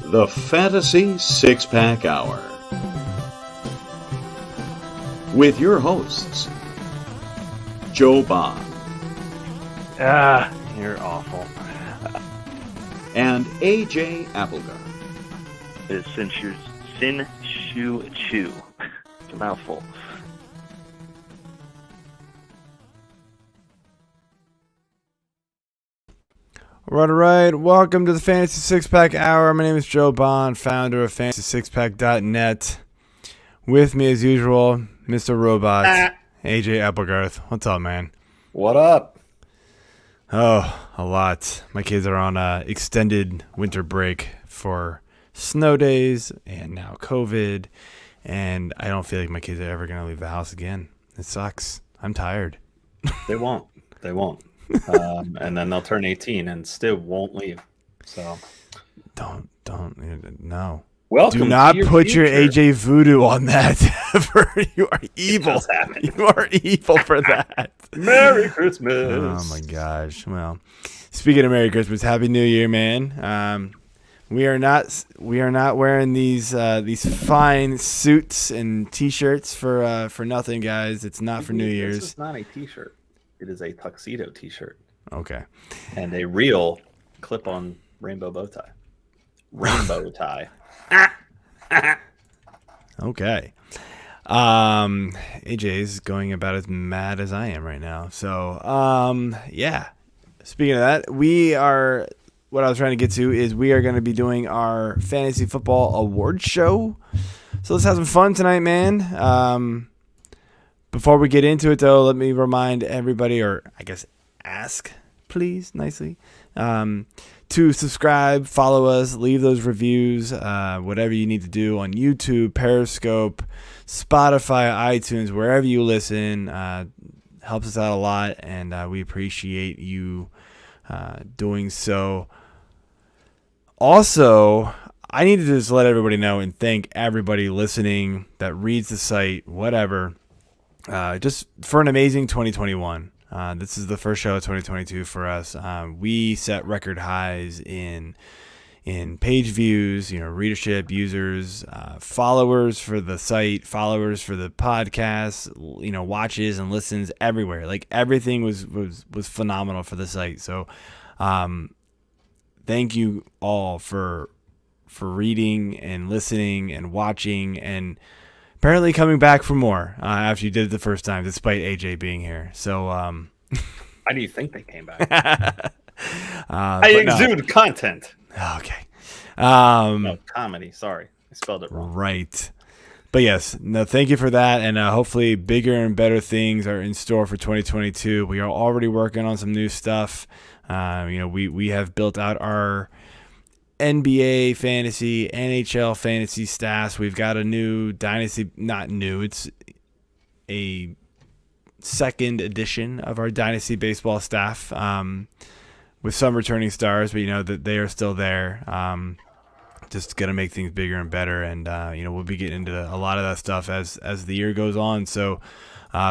The Fantasy Six-Pack Hour. With your hosts, Joe Bond. You're awful. And AJ Applegarth. It's Sin Shu Chu. It's a mouthful. All right. Welcome to the Fantasy Six-Pack Hour. My name is Joe Bond, founder of FantasySixPack.net. With me, as usual, Mr. Robot, AJ Applegarth. What's up, man? What up? Oh, a lot. My kids are on extended winter break for snow days and now COVID, and I don't feel like my kids are ever going to leave the house again. It sucks. I'm tired. They won't. And then they'll turn 18 and still won't leave. So Don't, no. Welcome. Do not put your future. AJ voodoo on that. You are evil. You are evil for that. Merry Christmas. Oh my gosh. Well, speaking of Merry Christmas, Happy New Year, man. We are not wearing these fine suits and t-shirts for nothing, guys. It's not for New Year's. This is not a t-shirt. It is a tuxedo t-shirt. Okay. And a real clip-on rainbow bow tie. Rainbow tie. Okay. AJ is going about as mad as I am right now. So, yeah. Speaking of that, what I was trying to get to is we are going to be doing our fantasy football awards show. So let's have some fun tonight, man. Before we get into it, though, let me remind everybody, or I guess ask, please, nicely, to subscribe, follow us, leave those reviews, whatever you need to do on YouTube, Periscope, Spotify, iTunes, wherever you listen. Helps us out a lot, and we appreciate you doing so. Also, I need to just let everybody know and thank everybody listening that reads the site, whatever, just for an amazing 2021. This is the first show of 2022 for us. We set record highs in page views, readership, users, followers for the site, followers for the podcast, watches and listens everywhere. Like everything was phenomenal for the site. So, thank you all for reading and listening and watching and apparently coming back for more after you did it the first time, despite AJ being here. So, Why do you think they came back? I exude content. Okay. No, comedy. Sorry. I spelled it wrong. Right. But yes, no, thank you for that. And hopefully bigger and better things are in store for 2022. We are already working on some new stuff. We have built out our NBA fantasy, NHL fantasy stats. We've got a new dynasty, not new, it's a second edition of our dynasty baseball staff, with some returning stars, but that they are still there. Just gonna make things bigger and better, and we'll be getting into a lot of that stuff as the year goes on. So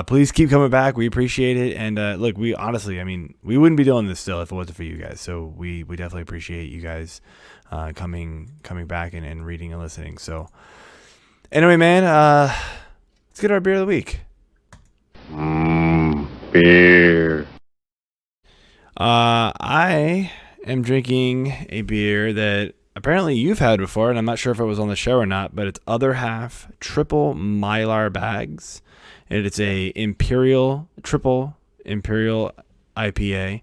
please keep coming back. We appreciate it. And look, we honestly, we wouldn't be doing this still if it wasn't for you guys. So we definitely appreciate you guys coming back and reading and listening. So anyway, man, let's get our beer of the week. Beer. I am drinking a beer that apparently you've had before, and I'm not sure if it was on the show or not, but it's Other Half Triple Mylar Bags. And it's a triple Imperial IPA,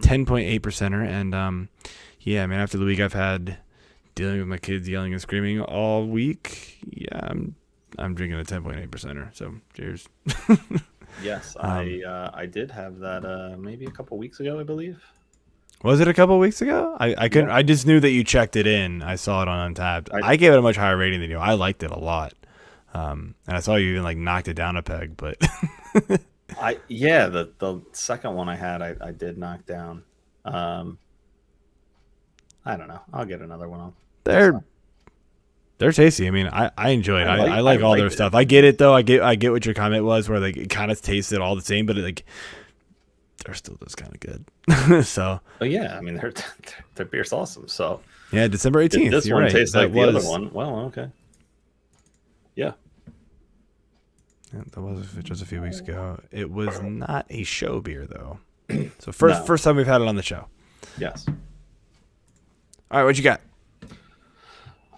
10.8%er. And yeah, man, after the week I've had dealing with my kids yelling and screaming all week, yeah, I'm drinking a 10.8%er. So cheers. Yes, I did have that maybe a couple weeks ago, I believe. Was it a couple weeks ago? I couldn't. Yeah. I just knew that you checked it in. I saw it on Untapped. I gave it a much higher rating than you. I liked it a lot. And I saw you even knocked it down a peg, but the second one I had, I did knock down. I don't know. I'll get another one on. They're tasty. I enjoy it. I like all their stuff. I get it though. I get what your comment was, where it kind of tasted all the same, but they're still just kind of good. So. Oh yeah, I mean their beer's awesome. So yeah, December 18th. This you're one right. tastes that like the other one. Well, okay. Yeah. Yeah, that was just a few weeks ago. It was not a show beer though. So first time we've had it on the show. Yes. All right, what you got?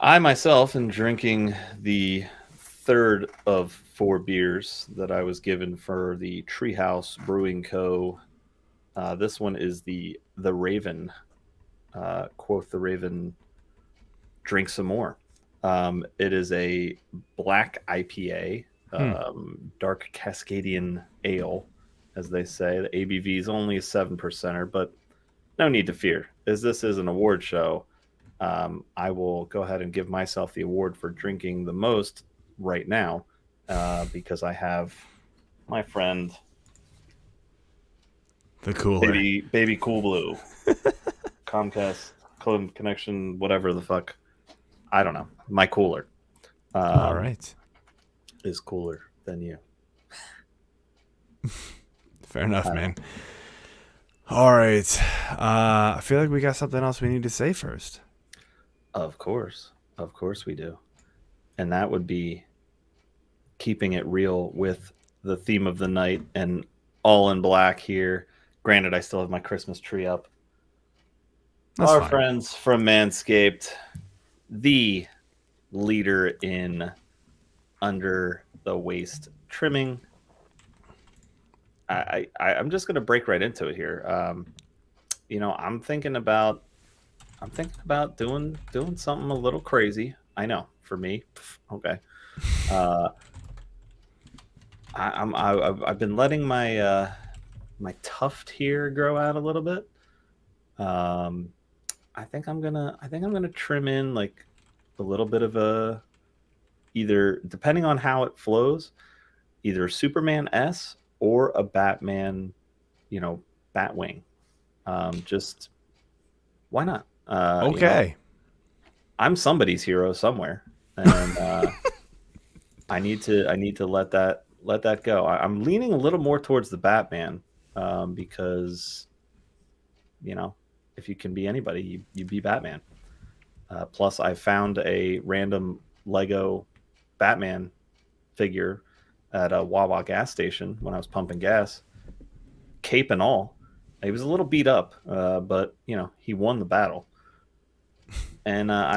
I myself am drinking the third of 4 beers that I was given for the Treehouse Brewing Co. This one is the Raven. Quote the Raven, drink some more. It is a black IPA, dark Cascadian ale, as they say. The ABV is only a 7%er, but no need to fear. As this is an award show, I will go ahead and give myself the award for drinking the most right now, because I have my friend, the cooler, baby Cool Blue, Comcast connection, whatever the fuck. I don't know. My cooler. All right. Is cooler than you. Fair enough, man. All right. I feel like we got something else we need to say first. Of course we do. And that would be keeping it real with the theme of the night and all in black here. Granted, I still have my Christmas tree up. That's Our fine. friends from Manscaped, the leader in under the waist trimming. I'm just gonna break right into it here. I'm thinking about doing something a little crazy. I know, for me, okay. I've been letting my my tuft here grow out a little bit. I think I'm gonna trim in like a little bit of a, either, depending on how it flows, either a Superman S or a Batman, Batwing. Just why not? Okay. I'm somebody's hero somewhere, and I need to let that go. I'm leaning a little more towards the Batman, because if you can be anybody, you be Batman. Plus, I found a random Lego Batman figure at a Wawa gas station when I was pumping gas, cape and all. He was a little beat up, but he won the battle. And I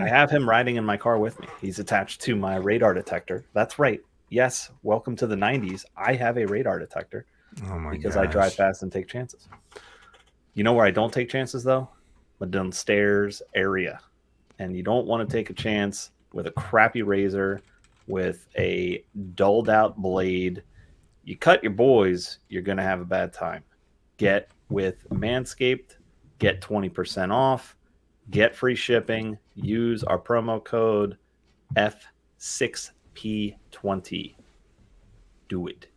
have him riding in my car with me. He's attached to my radar detector. That's right. Yes, welcome to the 90s. I have a radar detector because I drive fast and take chances. You know where I don't take chances, though? The downstairs area. And you don't want to take a chance with a crappy razor, with a dulled out blade. You cut your boys, you're going to have a bad time. Get with Manscaped, get 20% off, get free shipping, use our promo code F6P20. Do it.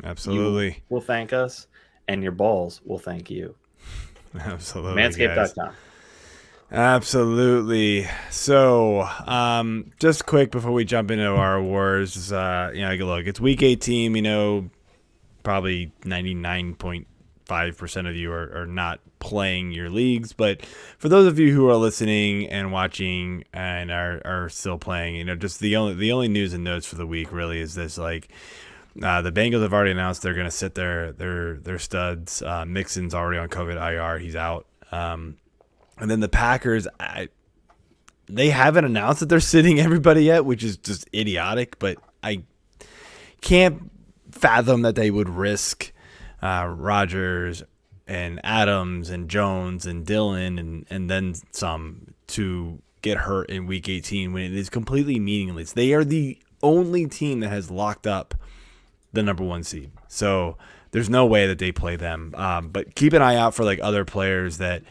Absolutely. You will thank us, and your balls will thank you. Absolutely. Manscaped.com. Absolutely. So, just quick before we jump into our awards, look, it's week 18. Probably 99.5% of you are not playing your leagues, but for those of you who are listening and watching and are still playing, just the only news and notes for the week really is this: the Bengals have already announced they're going to sit their studs. Mixon's already on COVID IR; he's out. And then the Packers, they haven't announced that they're sitting everybody yet, which is just idiotic. But I can't fathom that they would risk Rodgers and Adams and Jones and Dillon and then some to get hurt in Week 18 when it is completely meaningless. They are the only team that has locked up the number 1 seed. So there's no way that they play them. But keep an eye out for other players that,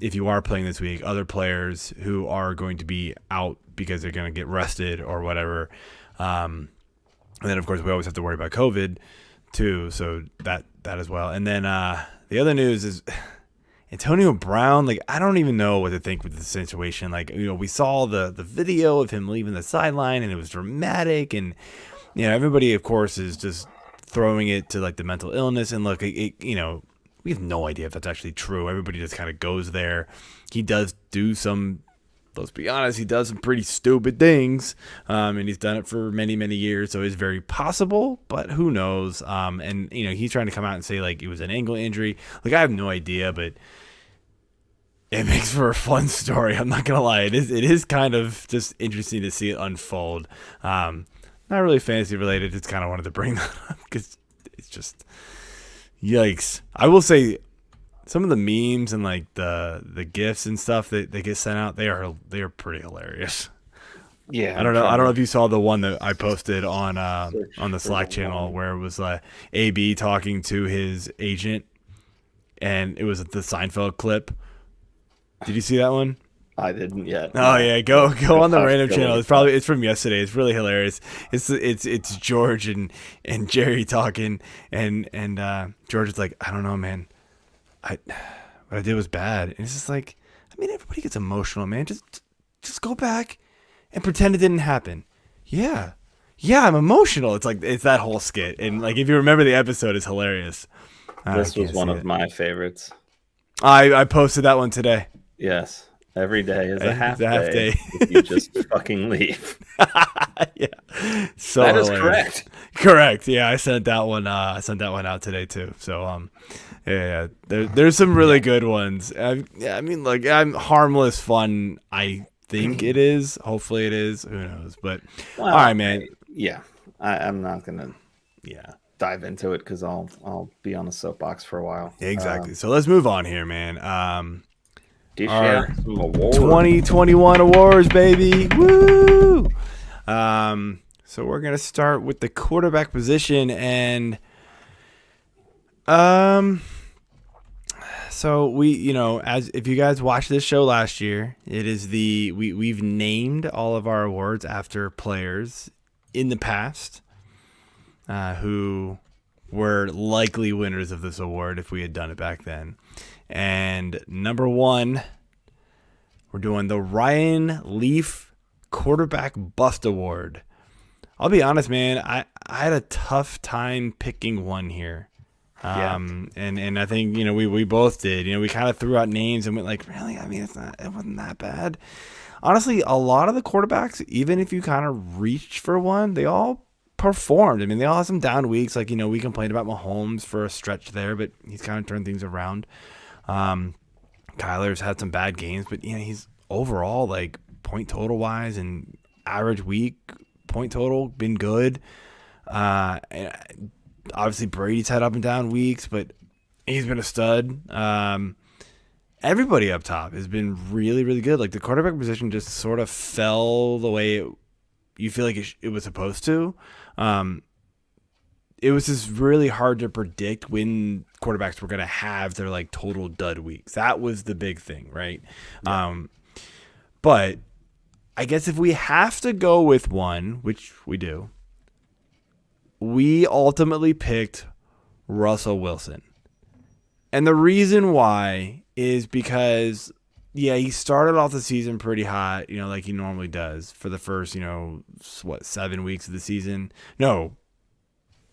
if you are playing this week, other players who are going to be out because they're going to get rested or whatever. And then, of course, we always have to worry about COVID too. So that as well. And then the other news is Antonio Brown. I don't even know what to think with the situation. We saw the video of him leaving the sideline and it was dramatic. And, everybody, of course, is just throwing it to like the mental illness. And look, you know, we have no idea if that's actually true. Everybody just kind of goes there. He does do some, let's be honest, he does some pretty stupid things. And he's done it for many, many years. So it's very possible, but who knows? And, you know, he's trying to come out and say like it was an ankle injury. Like, I have no idea, but it makes for a fun story. I'm not going to lie. It is kind of just interesting to see it unfold. Not really fantasy related. Just kind of wanted to bring that up because it's just yikes. I will say some of the memes and like the GIFs and stuff that they get sent out, they are pretty hilarious. Yeah, I don't know if you saw the one that I posted on the Slack channel where it was AB talking to his agent, and it was the Seinfeld clip. Did you see that one? I didn't yet. Oh yeah, go on the random channel. It's from yesterday. It's really hilarious. It's George and Jerry talking, and George is like, I don't know, man. What I did was bad. And it's just like, I mean, everybody gets emotional, man. Just go back and pretend it didn't happen. Yeah, I'm emotional. It's like it's that whole skit, and like if you remember the episode, it's hilarious. This was one of my favorites. I posted that one today. Yes. Every day is a half day. day if you just fucking leave. Yeah. So that is hilarious. correct. Correct. Yeah, I sent that one out today too. So yeah, there's some really good ones. I mean, like, I'm harmless fun. I think it is. Hopefully it is. Who knows? But all right, man. I'm not gonna dive into it because I'll be on a soapbox for a while. Exactly. So let's move on here, man. Our 2021 awards, baby. Woo! So we're gonna start with the quarterback position, and so we, you know, as if you guys watched this show last year, it is we've named all of our awards after players in the past who were likely winners of this award if we had done it back then. And number one, we're doing the Ryan Leaf Quarterback Bust Award. I'll be honest, man, I had a tough time picking one here. And I think, you know, we both did. You know, we kind of threw out names and went like, really? I mean, it wasn't that bad. Honestly, a lot of the quarterbacks, even if you kind of reached for one, they all performed. I mean, they all had some down weeks. Like, you know, we complained about Mahomes for a stretch there, but he's kind of turned things around. Kyler's had some bad games, but you know, he's overall, like, point total wise and average week point total been good. And obviously Brady's had up and down weeks, but he's been a stud. Everybody up top has been really, really good. Like, the quarterback position just sort of fell the way you feel like it was supposed to. It was just really hard to predict when quarterbacks were going to have their like total dud weeks. That was the big thing, right? Yeah. But I guess if we have to go with one, which we do, we ultimately picked Russell Wilson. And the reason why is because, yeah, he started off the season pretty hot, you know, like he normally does for the first, 7 weeks of the season. No,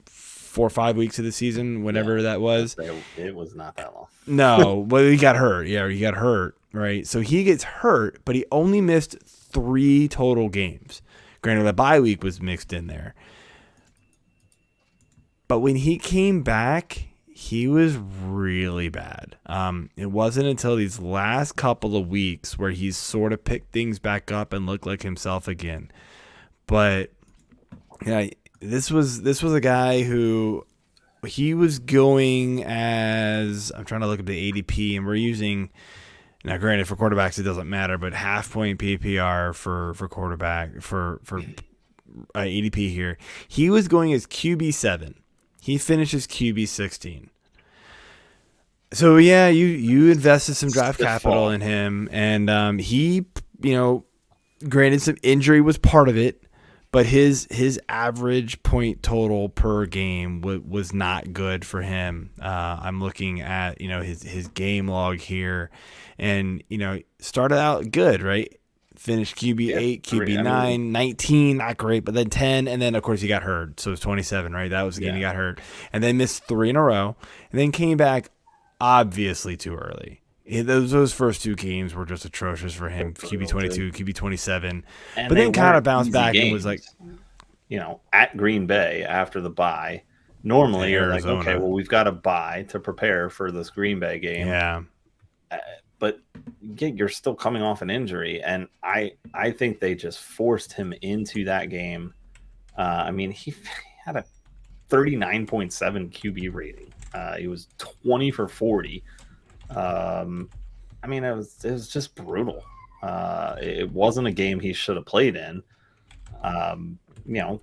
4 or 5 weeks of the season, whenever that was. It was not that long. No, but he got hurt. Yeah, he got hurt, right? So he gets hurt, but he only missed 3 total games. Granted, the bye week was mixed in there. But when he came back, he was really bad. It wasn't until these last couple of weeks where he's sort of picked things back up and looked like himself again. But yeah, this was a guy who he was going as, I'm trying to look at the ADP, and we're using, now granted for quarterbacks it doesn't matter, but half point PPR for quarterback for ADP here. He was going as QB7. He finishes QB 16. So yeah, you invested some draft capital in him, and he, granted some injury was part of it, but his average point total per game was not good for him. I'm looking at his game log here, and started out good, right? finished QB8, three. QB9, 19, not great, but then 10, and then, of course, he got hurt. So it was 27, right? That was the game he got hurt. And then missed 3 in a row, and then came back obviously too early. Those first 2 games were just atrocious for him, QB22, QB27. But then kind of bounced back and was like... at Green Bay after the bye, normally you're like, okay, well, we've got a bye to prepare for this Green Bay game. Yeah. But you're still coming off an injury, and I think they just forced him into that game. He had a 39.7 QB rating. He was 20 for 40. It was just brutal. It wasn't a game he should have played in.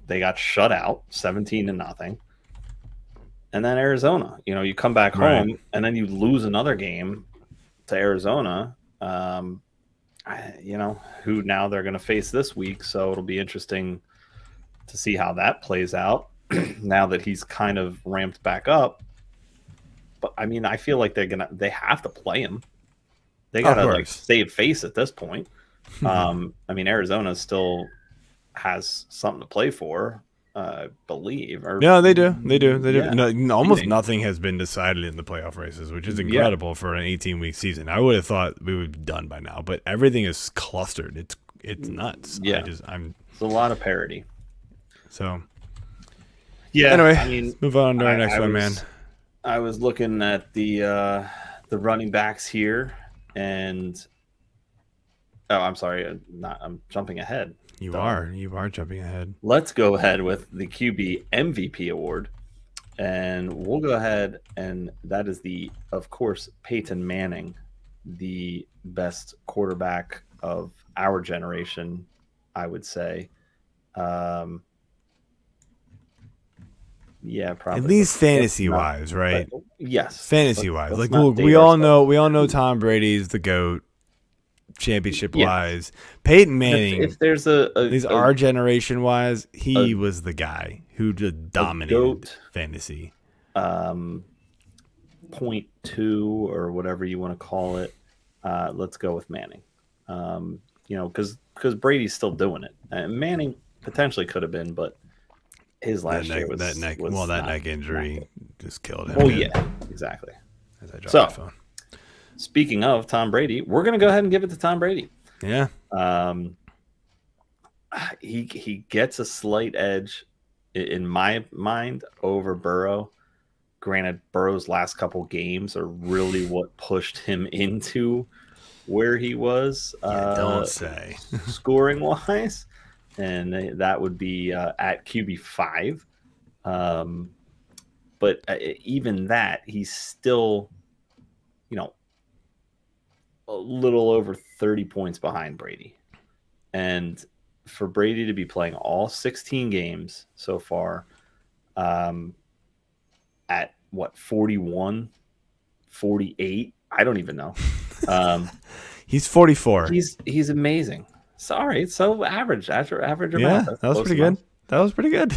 They got shut out 17-0. And then Arizona, you come back home and then you lose another game to Arizona, who now they're going to face this week. So it'll be interesting to see how that plays out now that he's kind of ramped back up. But I feel like they have to play him. They got to save face at this point. Arizona still has something to play for, I believe. Yeah, they do. Yeah. No, almost nothing has been decided in the playoff races, which is incredible for an 18-week season. I would have thought we would be done by now, but everything is clustered. It's nuts. Yeah, it's a lot of parity. So, yeah. Anyway, let's move on to our next one, man. I was looking at the running backs here, and I'm sorry, I'm jumping ahead. You are jumping ahead. Let's go ahead with the QB MVP award, and we'll go ahead, and that is of course, Peyton Manning, the best quarterback of our generation, I would say. Probably. At least fantasy wise, right? Yes, fantasy wise. Like we all know Tom Brady's the GOAT. Championship wise, Peyton Manning. If there's our generation wise, he was the guy who just dominated fantasy. 0.2 or whatever you want to call it. Let's go with Manning. Because Brady's still doing it. And Manning potentially could have been, but his last year was that neck injury just killed him. Oh yeah, exactly. As I dropped my phone. Speaking of Tom Brady, we're going to go ahead and give it to Tom Brady. Yeah. He gets a slight edge in my mind over Burrow. Granted, Burrow's last couple games are really what pushed him into where he was. Don't say. Scoring wise. And that would be at QB5. But even that, he's still, a little over 30 points behind Brady. And for Brady to be playing all 16 games so far at 41, 48, I don't even know. He's 44. He's amazing. Sorry, it's so average. Average amount. Yeah, that was pretty good. That was pretty good.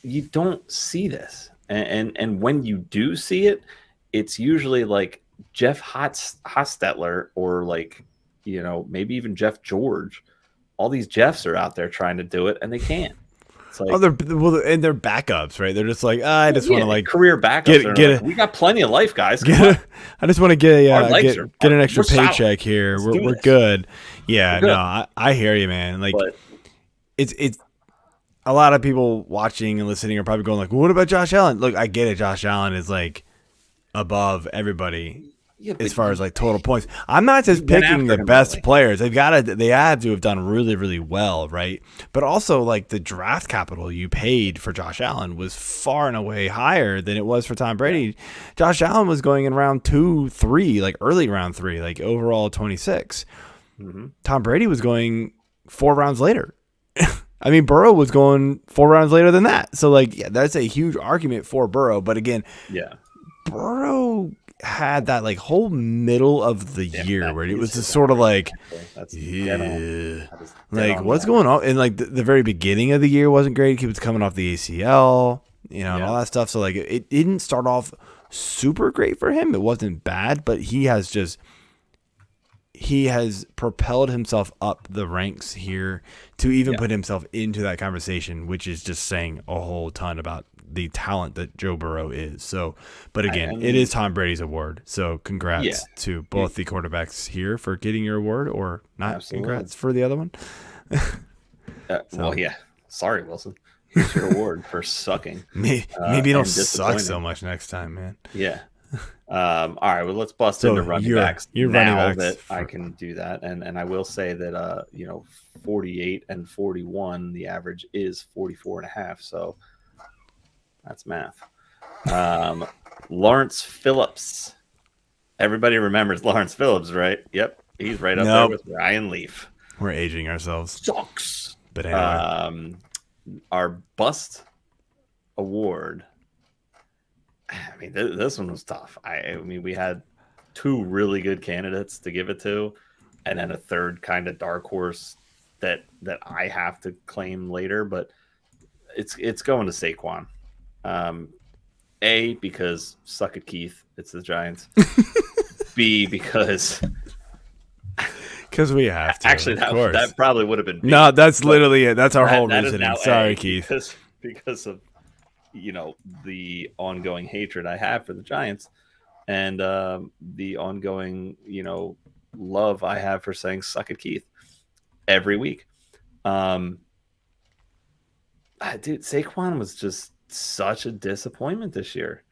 You don't see this. And when you do see it, it's usually like Jeff Hostetler or maybe even Jeff George. All these Jeffs are out there trying to do it, and they can't. It's like, they're backups, right? They're just like, I just want to career backups. We got plenty of life, guys. I just want to get an extra paycheck here. We're good. Yeah, no, I hear you, man. It's a lot of people watching and listening are probably going like, well, what about Josh Allen? Look, I get it. Josh Allen is above everybody as far as total points. I'm not just picking the best players. They had to have done really, really well, right? But also the draft capital you paid for Josh Allen was far and away higher than it was for Tom Brady. Josh Allen was going in round 2, 3, early round 3, overall 26. Mm-hmm. Tom Brady was going 4 rounds later. Burrow was going 4 rounds later than that. So, that's a huge argument for Burrow. But again, Burrow had that, whole middle of the year where it was just sort of what's going on? And, the very beginning of the year wasn't great. He was coming off the ACL, and all that stuff. So, it didn't start off super great for him. It wasn't bad, but he has propelled himself up the ranks here to even put himself into that conversation, which is just saying a whole ton about the talent that Joe Burrow is. So, but again, it is Tom Brady's award. So congrats to both the quarterbacks here for getting your award, or not. Absolutely. Congrats for the other one. Well, yeah. Sorry, Wilson. Here's your award for sucking. Maybe you don't suck so much next time, man. Yeah. All right. Well, let's bust into running backs. You're now running backs that I can do that, and I will say that 48 and 41, the average is 44.5. So that's math. Lawrence Phillips. Everybody remembers Lawrence Phillips, right? Yep. He's right up there with Ryan Leaf. We're aging ourselves. Sucks. But anyway. Our bust award. I mean, this one was tough. I mean, we had two really good candidates to give it to, and then a third kind of dark horse that I have to claim later. But it's going to Saquon. A, because suck it, Keith. It's the Giants. B, because we have to. Actually, that probably would have been B. No, that's literally it. That's our whole reasoning. Sorry, Keith. Because of the ongoing hatred I have for the Giants, and the ongoing love I have for saying "suck it, Keith" every week. Dude, Saquon was just such a disappointment this year.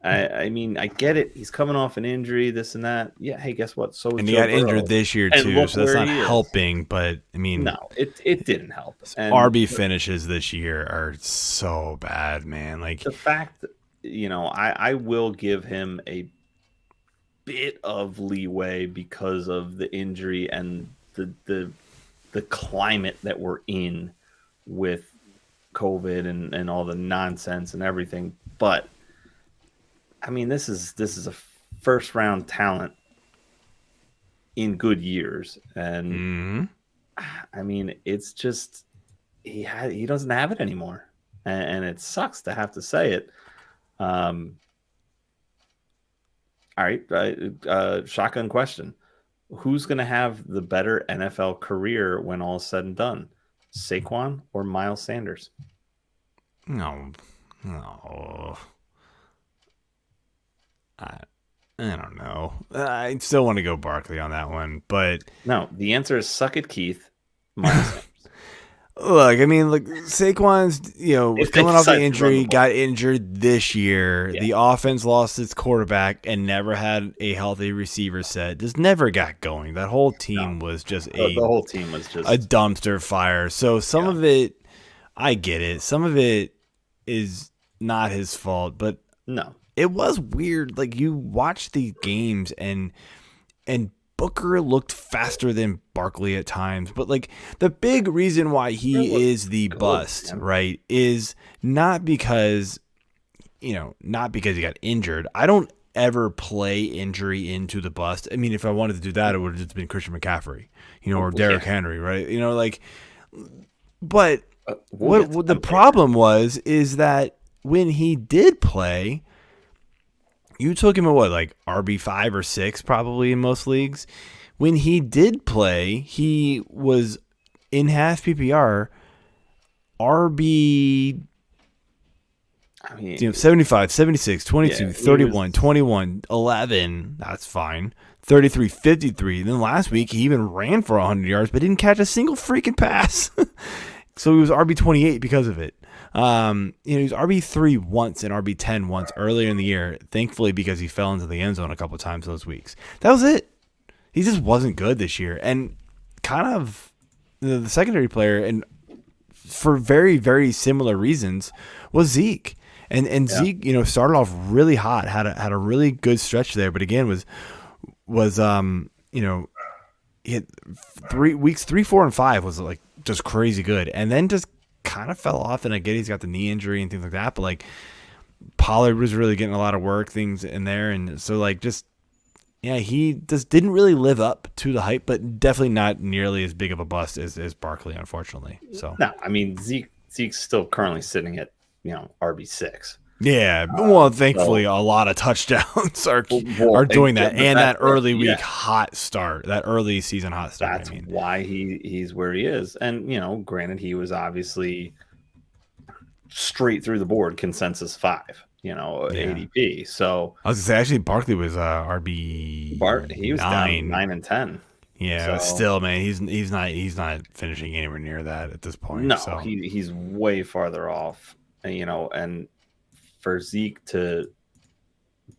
I mean, I get it. He's coming off an injury, this and that. Yeah, hey, guess what? So and he got injured this year too, so that's not helping. But I mean, no, it didn't help. And RB finishes this year are so bad, man. Like the fact that, I will give him a bit of leeway because of the injury and the climate that we're in with COVID and all the nonsense and everything, but I mean, this is a first round talent in good years, and I mean, it's just he doesn't have it anymore, and it sucks to have to say it. All right, shotgun question: who's going to have the better NFL career when all is said and done, Saquon or Miles Sanders? No. I don't know. I still want to go Barkley on that one, but no. The answer is suck it, Keith. Miles Sanders. Look, I mean, Saquon's was coming off the injury, got injured this year. Yeah. The offense lost its quarterback and never had a healthy receiver set. Just never got going. That whole team was just the whole team was just a dumpster fire. So some of it, I get it. Some of it is not his fault, but no. It was weird. Like, you watch the games and Booker looked faster than Barkley at times. But like, the big reason why he is the bust, right, is not because he got injured. I don't ever play injury into the bust. I mean, if I wanted to do that, it would have just been Christian McCaffrey, or Derrick Henry, right? But what the problem is that when he did play, you took him at RB5 or 6 probably in most leagues. When he did play, he was in half PPR RB 75, 76, 22, 31, 21, 11. That's fine. 33, 53. And then last week he even ran for 100 yards but didn't catch a single freaking pass. So he was RB 28 because of it. He was RB3 once and RB10 once earlier in the year, thankfully, because he fell into the end zone a couple times those weeks. That was it. He just wasn't good this year. And kind of the secondary player, and for very, very similar reasons, was Zeke. And Zeke, started off really hot, had a really good stretch there, but again was he had 3 weeks, 3, 4, and 5 was just crazy good, and then just kind of fell off. And I get he's got the knee injury and things like that, but Pollard was really getting a lot of work things in there, and so he just didn't really live up to the hype, but definitely not nearly as big of a bust as Barkley, unfortunately. So no, I mean Zeke's still currently sitting at RB6. Yeah, well, thankfully, a lot of touchdowns are doing that, and that early week hot start, that early season hot start. That's why he's where he is, and granted, he was obviously straight through the board, consensus 5, ADP. So I was gonna say actually, Barkley was RB. He was down 9 and 10. Yeah, but still, man, he's not finishing anywhere near that at this point. No, so. he's way farther off, and for Zeke to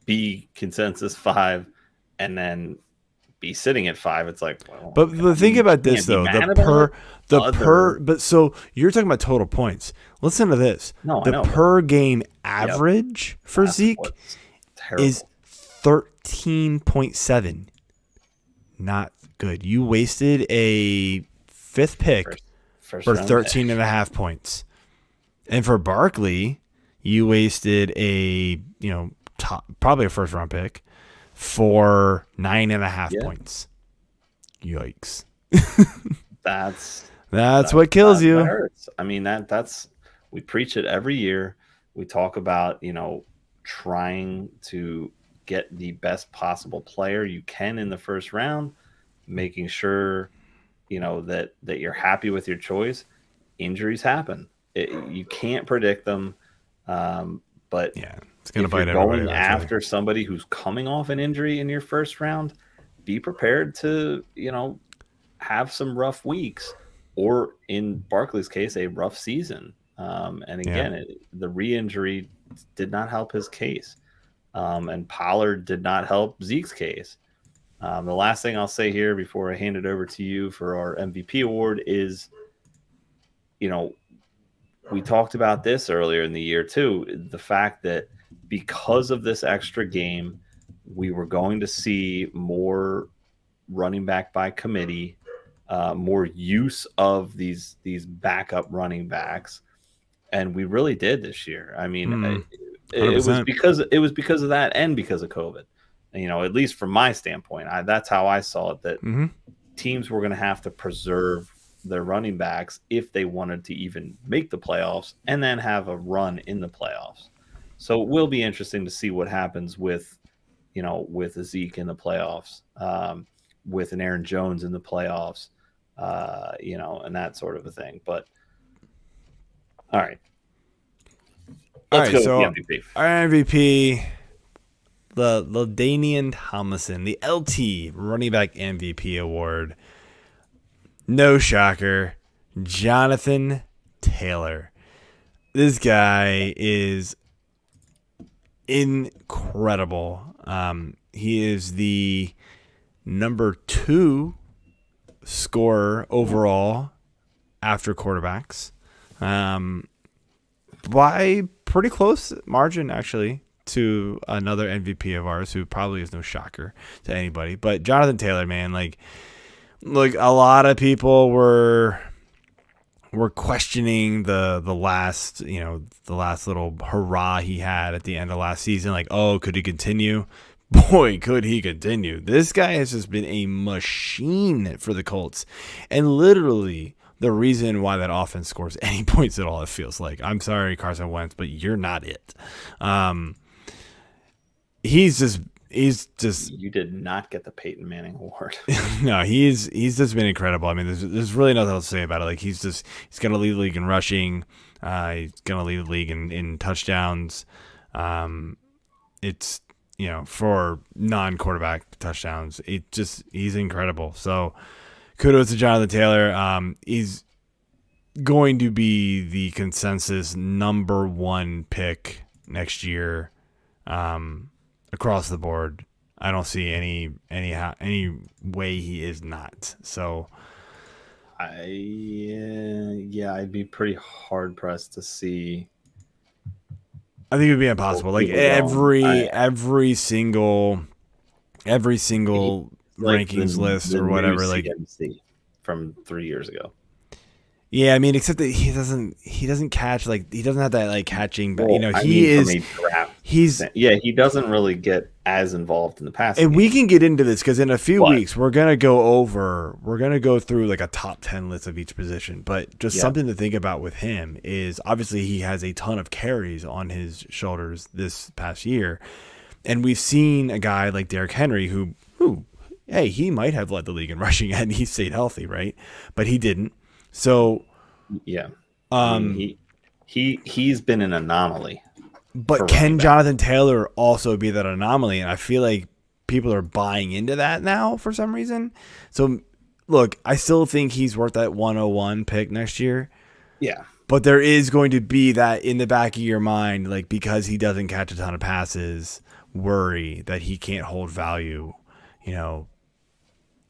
be consensus 5 and then be sitting at 5, it's like, well, but think about this though, but so you're talking about total points. Listen to this. Per game average for Zeke is 13.7. Not good. You wasted a 5th pick for 13.5 points. And for Barkley, you wasted a probably a 1st round pick for 9.5 points. Yikes! That's what kills you. That hurts. I mean that's we preach it every year. We talk about trying to get the best possible player you can in the 1st round, making sure that you're happy with your choice. Injuries happen. You can't predict them. But it's going to bite everybody. Going after somebody who's coming off an injury in your 1st round, be prepared to, have some rough weeks, or in Barkley's case, a rough season. And again, the re-injury did not help his case. And Pollard did not help Zeke's case. The last thing I'll say here before I hand it over to you for our MVP award is, we talked about this earlier in the year too, the fact that because of this extra game, we were going to see more running back by committee, more use of these backup running backs, and we really did this year. I mean, it was because of that, and because of COVID. At least from my standpoint, that's how I saw it. That teams were going to have to preserve their running backs if they wanted to even make the playoffs and then have a run in the playoffs. So it will be interesting to see what happens with Zeke in the playoffs, with an Aaron Jones in the playoffs, and that sort of a thing. But all right. Let's go with the MVP. Our MVP, the LaDainian Tomlinson, the LT running back MVP award. No shocker, Jonathan Taylor. This guy is incredible. He is the number 2 scorer overall after quarterbacks, by pretty close margin, actually, to another MVP of ours, who probably is no shocker to anybody. But Jonathan Taylor, man, Look, a lot of people were questioning the last little hurrah he had at the end of last season. Like, oh, could he continue? Boy, could he continue. This guy has just been a machine for the Colts. And literally the reason why that offense scores any points at all, it feels like. I'm sorry, Carson Wentz, but you're not it. He's just you did not get the Peyton Manning award. No, he's just been incredible. I mean, there's really nothing else to say about it. Like, he's going to lead the league in rushing. He's going to lead the league in touchdowns. It's for non-quarterback touchdowns. He's incredible. So kudos to Jonathan Taylor. He's going to be the consensus number 1 pick next year. Across the board, I don't see any way he is not. So, I'd be pretty hard pressed to see. I think it would be impossible. Like every single rankings list or whatever, like CMC from 3 years ago. Yeah, I mean, except that he doesn't catch, like, he doesn't have that, like, catching, but he is from a draft he doesn't really get as involved in the passing. And we can get into this because in a few weeks we're gonna go through like a top 10 list of each position. But just something to think about with him is obviously he has a ton of carries on his shoulders this past year, and we've seen a guy like Derrick Henry who hey, he might have led the league in rushing and he stayed healthy, right? But he didn't. So yeah, he's been an anomaly. But can Jonathan Taylor also be that anomaly? And I feel like people are buying into that now for some reason. So, look, I still think he's worth that 101 pick next year. Yeah. But there is going to be that in the back of your mind, like because he doesn't catch a ton of passes, worry that he can't hold value,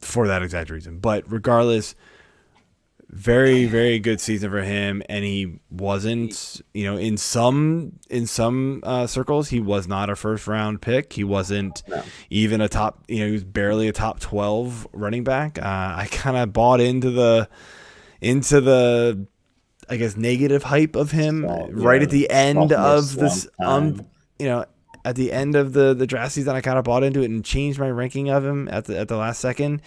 for that exact reason. But regardless, very, very good season for him, and he wasn't, in some circles, he was not a first round pick. He wasn't even a top, he was barely a top 12 running back. I kind of bought into the, I guess, negative hype of him at the end of this, at the end of the draft season. I kind of bought into it and changed my ranking of him at the last second.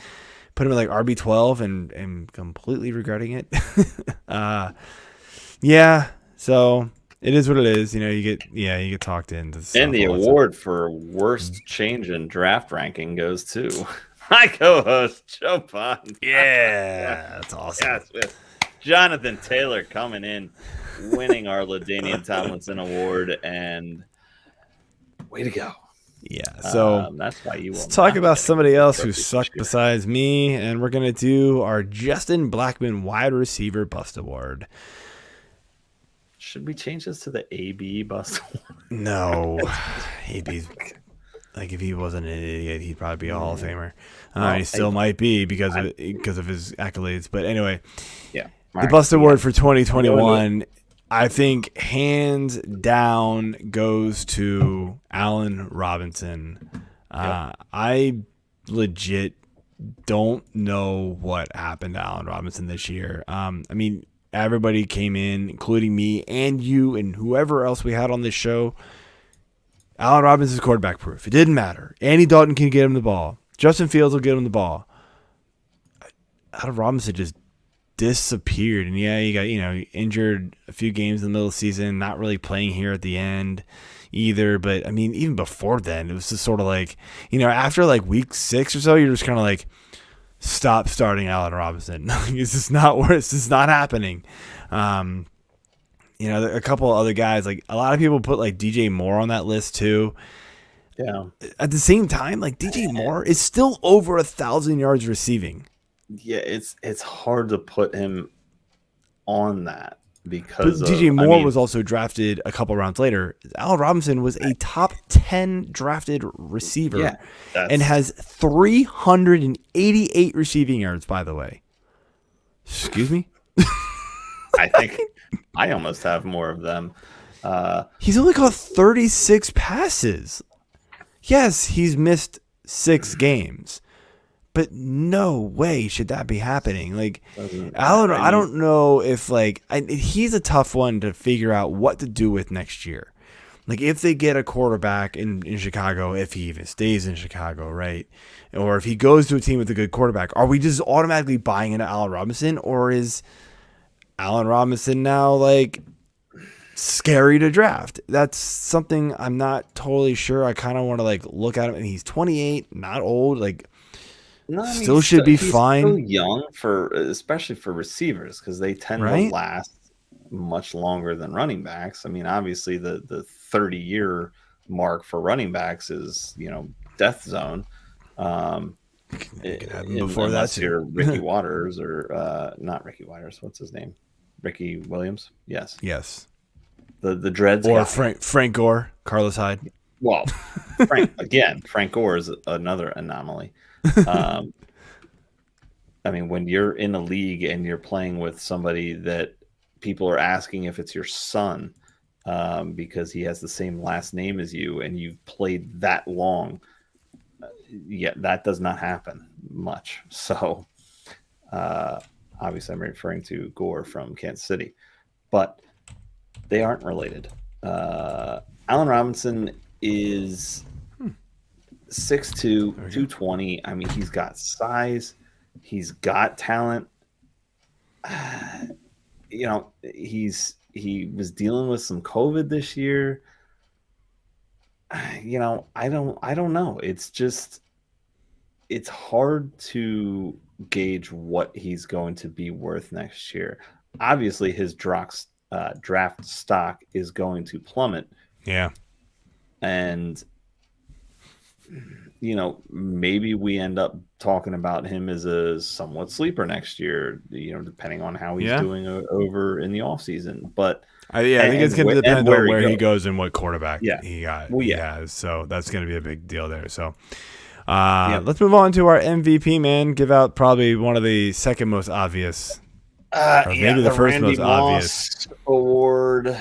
Put him in like RB12 and completely regretting it. So it is what it is. You get talked into stuff. And the award for worst change in draft ranking goes to my co-host Joe Bond. Yeah, that's awesome. Yes, with Jonathan Taylor coming in, winning our LaDainian Tomlinson award, and way to go. Yeah, so that's why you. Let's talk about somebody else who sucked besides me, and we're gonna do our Justin Blackmon Wide Receiver Bust Award. Should we change this to the AB Bust Award? No, AB's like if he wasn't an idiot, he'd probably be a Hall of Famer. He still might be because of his accolades. But anyway, the Bust Award for 2021. I think hands down goes to Allen Robinson. I legit don't know what happened to Allen Robinson this year. Everybody came in, including me and you and whoever else we had on this show. Allen Robinson's quarterback proof. It didn't matter. Andy Dalton can get him the ball. Justin Fields will get him the ball. Allen Robinson just disappeared, and he got injured a few games in the middle of the season, not really playing here at the end either. But even before then, it was just sort of like after like week 6 or so, you're just kind of like, stop starting Allen Robinson. It's just not happening. A couple of other guys, like a lot of people put like DJ Moore on that list too. Yeah. At the same time, like DJ Moore is still over 1,000 yards receiving. Yeah, it's hard to put him on that because DJ Moore was also drafted a couple rounds later. Allen Robinson was a top 10 drafted receiver and has 388 receiving yards, by the way. Excuse me? I think I almost have more of them. He's only caught 36 passes. Yes, he's missed 6 games. But no way should that be happening. Like Allen, I don't know if he's a tough one to figure out what to do with next year. Like if they get a quarterback in Chicago, if he even stays in Chicago, right? Or if he goes to a team with a good quarterback, are we just automatically buying into Allen Robinson, or is Allen Robinson now like scary to draft? That's something I'm not totally sure. I kind of want to like look at him, and he's 28, not old, like. No, still should be fine. Still young especially for receivers, because they tend to last much longer than running backs. Obviously the 30-year mark for running backs is death zone. Before that, you're Ricky Waters or not Ricky Waters. What's his name? Ricky Williams. Yes. The dreads or guy. Frank Gore, Carlos Hyde. Well, Frank Gore is another anomaly. When you're in a league and you're playing with somebody that people are asking if it's your son because he has the same last name as you and you've played that long, that does not happen much. So obviously I'm referring to Gore from Kansas City, but they aren't related. Allen Robinson is 6'2", 220. I mean, he's got size. He's got talent. He was dealing with some COVID this year. I don't know. It's hard to gauge what he's going to be worth next year. Obviously, his draft stock is going to plummet. Yeah. And, maybe we end up talking about him as a somewhat sleeper next year, depending on how he's doing over in the offseason. But I think it's going to depend on where he goes and what quarterback he has. So that's going to be a big deal there. So let's move on to our MVP, man. Give out probably one of the second most obvious, or maybe the first Randy most Moss obvious award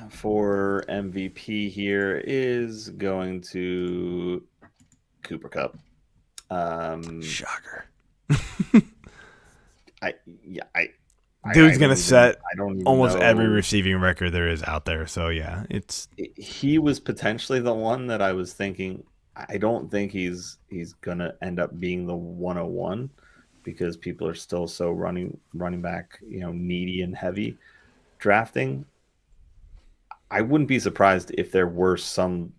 for MVP here is going to Cooper Kupp. Shocker. Dude's gonna set almost every receiving record there is out there. So he was potentially the one that I was thinking. I don't think he's gonna end up being the 101 because people are still so running back, needy and heavy drafting. I wouldn't be surprised if there were some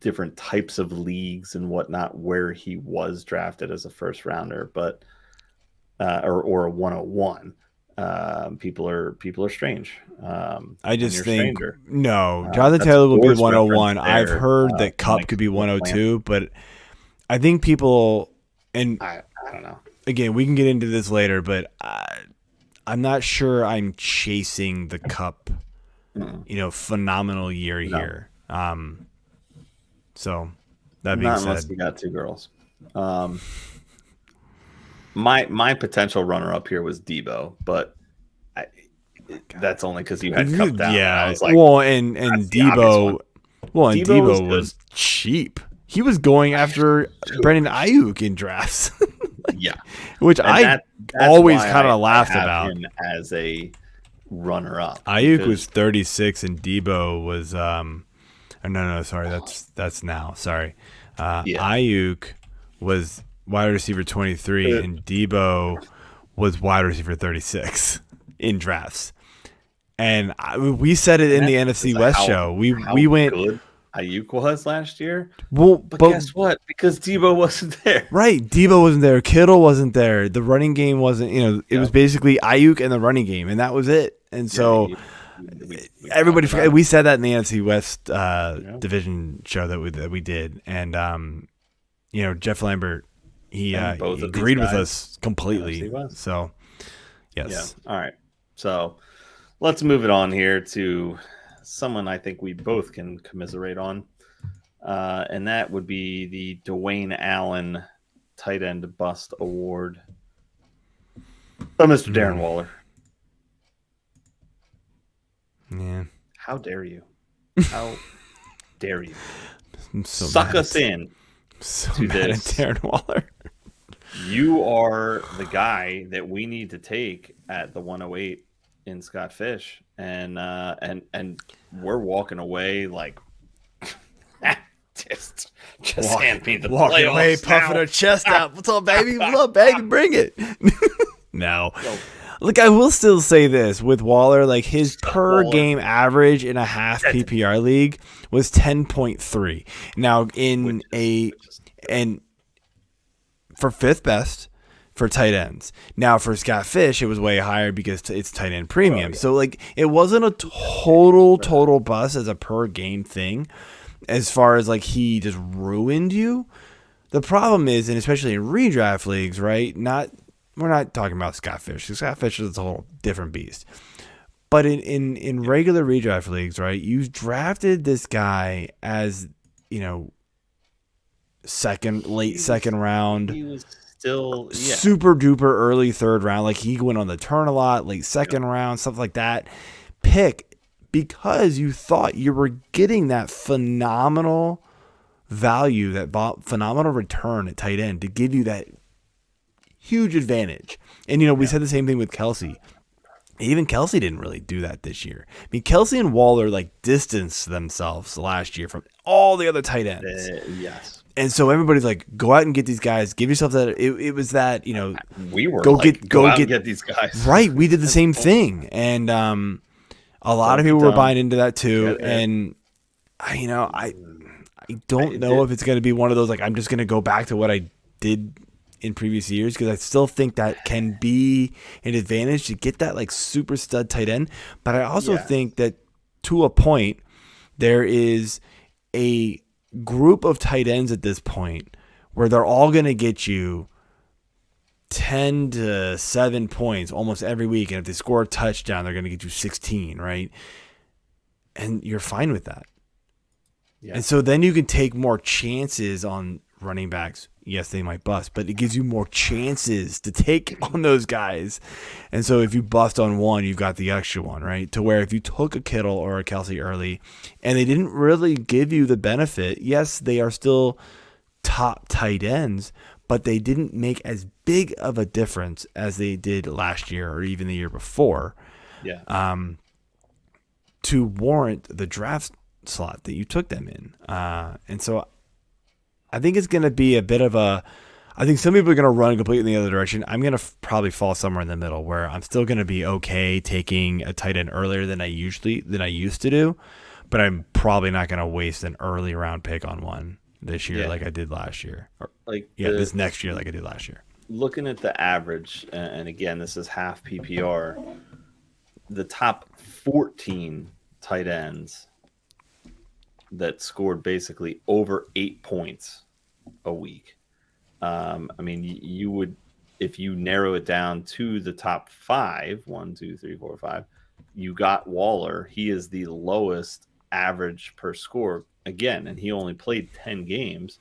different types of leagues and whatnot where he was drafted as a first rounder, but or a 101. People are strange. I just think Jonathan Taylor will be 101. I've heard that Kupp could be 102, but I think people, and I don't know. Again, we can get into this later, but I'm not sure I'm chasing the Kupp, phenomenal year here. So that being said, unless you got two girls. My potential runner up here was Debo, but that's only because you had Kupp down. Yeah, I was like, and Debo, and Debo was cheap. He was going after Brandon Ayuk in drafts. Which that's always kind of laughed about him as a runner up. Ayuk was 36 and Debo was that's now. Sorry. Ayuk was wide receiver 23 and Debo was wide receiver 36 in drafts. And we said it in the NFC West show. We went good Ayuk was last year. Well, but guess what? Because Debo wasn't there. Right. Debo wasn't there. Kittle wasn't there. The running game wasn't, it was basically Ayuk and the running game, and that was it. And so everybody forgot. We said that in the NFC West division show that we did. And, Jeff Lambert, he agreed with us completely. So, yes. Yeah. All right. So let's move it on here to someone I think we both can commiserate on. And that would be the Dwayne Allen Tight End Bust Award. Mr. Darren Waller. Yeah. How dare you? How dare you? Suck us in to this. Darren Waller. You are the guy that we need to take at the 108 in Scott Fish, and we're walking away like just hand me the walking away, puffing our chest out. What's up, baby? What's up, baby? Bring it. No. Look, I will still say this with Waller, like his per game average in a half PPR league was 10.3. Now and for fifth best for tight ends. Now for Scott Fish, it was way higher because it's tight end premium. So like it wasn't a total bust as a per game thing as far as like he just ruined you. The problem is, and especially in redraft leagues, right? We're not talking about Scott Fish. Scott Fish is a whole different beast. But in regular redraft leagues, right, you drafted this guy as, late second round. He was still super duper early third round. Like he went on the turn a lot, late second round, stuff like that. Pick because you thought you were getting that phenomenal value, that phenomenal return at tight end to give you that huge advantage. And, we said the same thing with Kelsey. Even Kelsey didn't really do that this year. I mean, Kelsey and Waller like distanced themselves last year from all the other tight ends. Yes. And so everybody's like, go out and get these guys. Give yourself that. It was that, we were go like, go out get and get these guys. Right. We did the same thing. And a lot of people were buying into that too. And I don't know if it's going to be one of those, like, I'm just going to go back to what I did in previous years, because I still think that can be an advantage to get that like super stud tight end. But I also think that to a point, there is a group of tight ends at this point where they're all going to get you 10 to 7 points almost every week. And if they score a touchdown, they're going to get you 16, right? And you're fine with that. Yeah. And so then you can take more chances on running backs. Yes, they might bust, but it gives you more chances to take on those guys. And so if you bust on one, you've got the extra one, right? To where if you took a Kittle or a Kelsey early and they didn't really give you the benefit, yes, they are still top tight ends, but they didn't make as big of a difference as they did last year or even the year before. Yeah. To warrant the draft slot that you took them in. And so I think it's going to be a bit of a, I think some people are going to run completely in the other direction. I'm going to probably fall somewhere in the middle where I'm still going to be okay taking a tight end earlier than I used to do, but I'm probably not going to waste an early round pick on one this year like I did last year. Or, this next year like I did last year. Looking at the average, and again, this is half PPR, the top 14 tight ends that scored basically over 8 points a week. I mean, you would, if you narrow it down to the top 5, 1, 2, 3, 4, 5, you got Waller. He is the lowest average per score again, and he only played 10 games.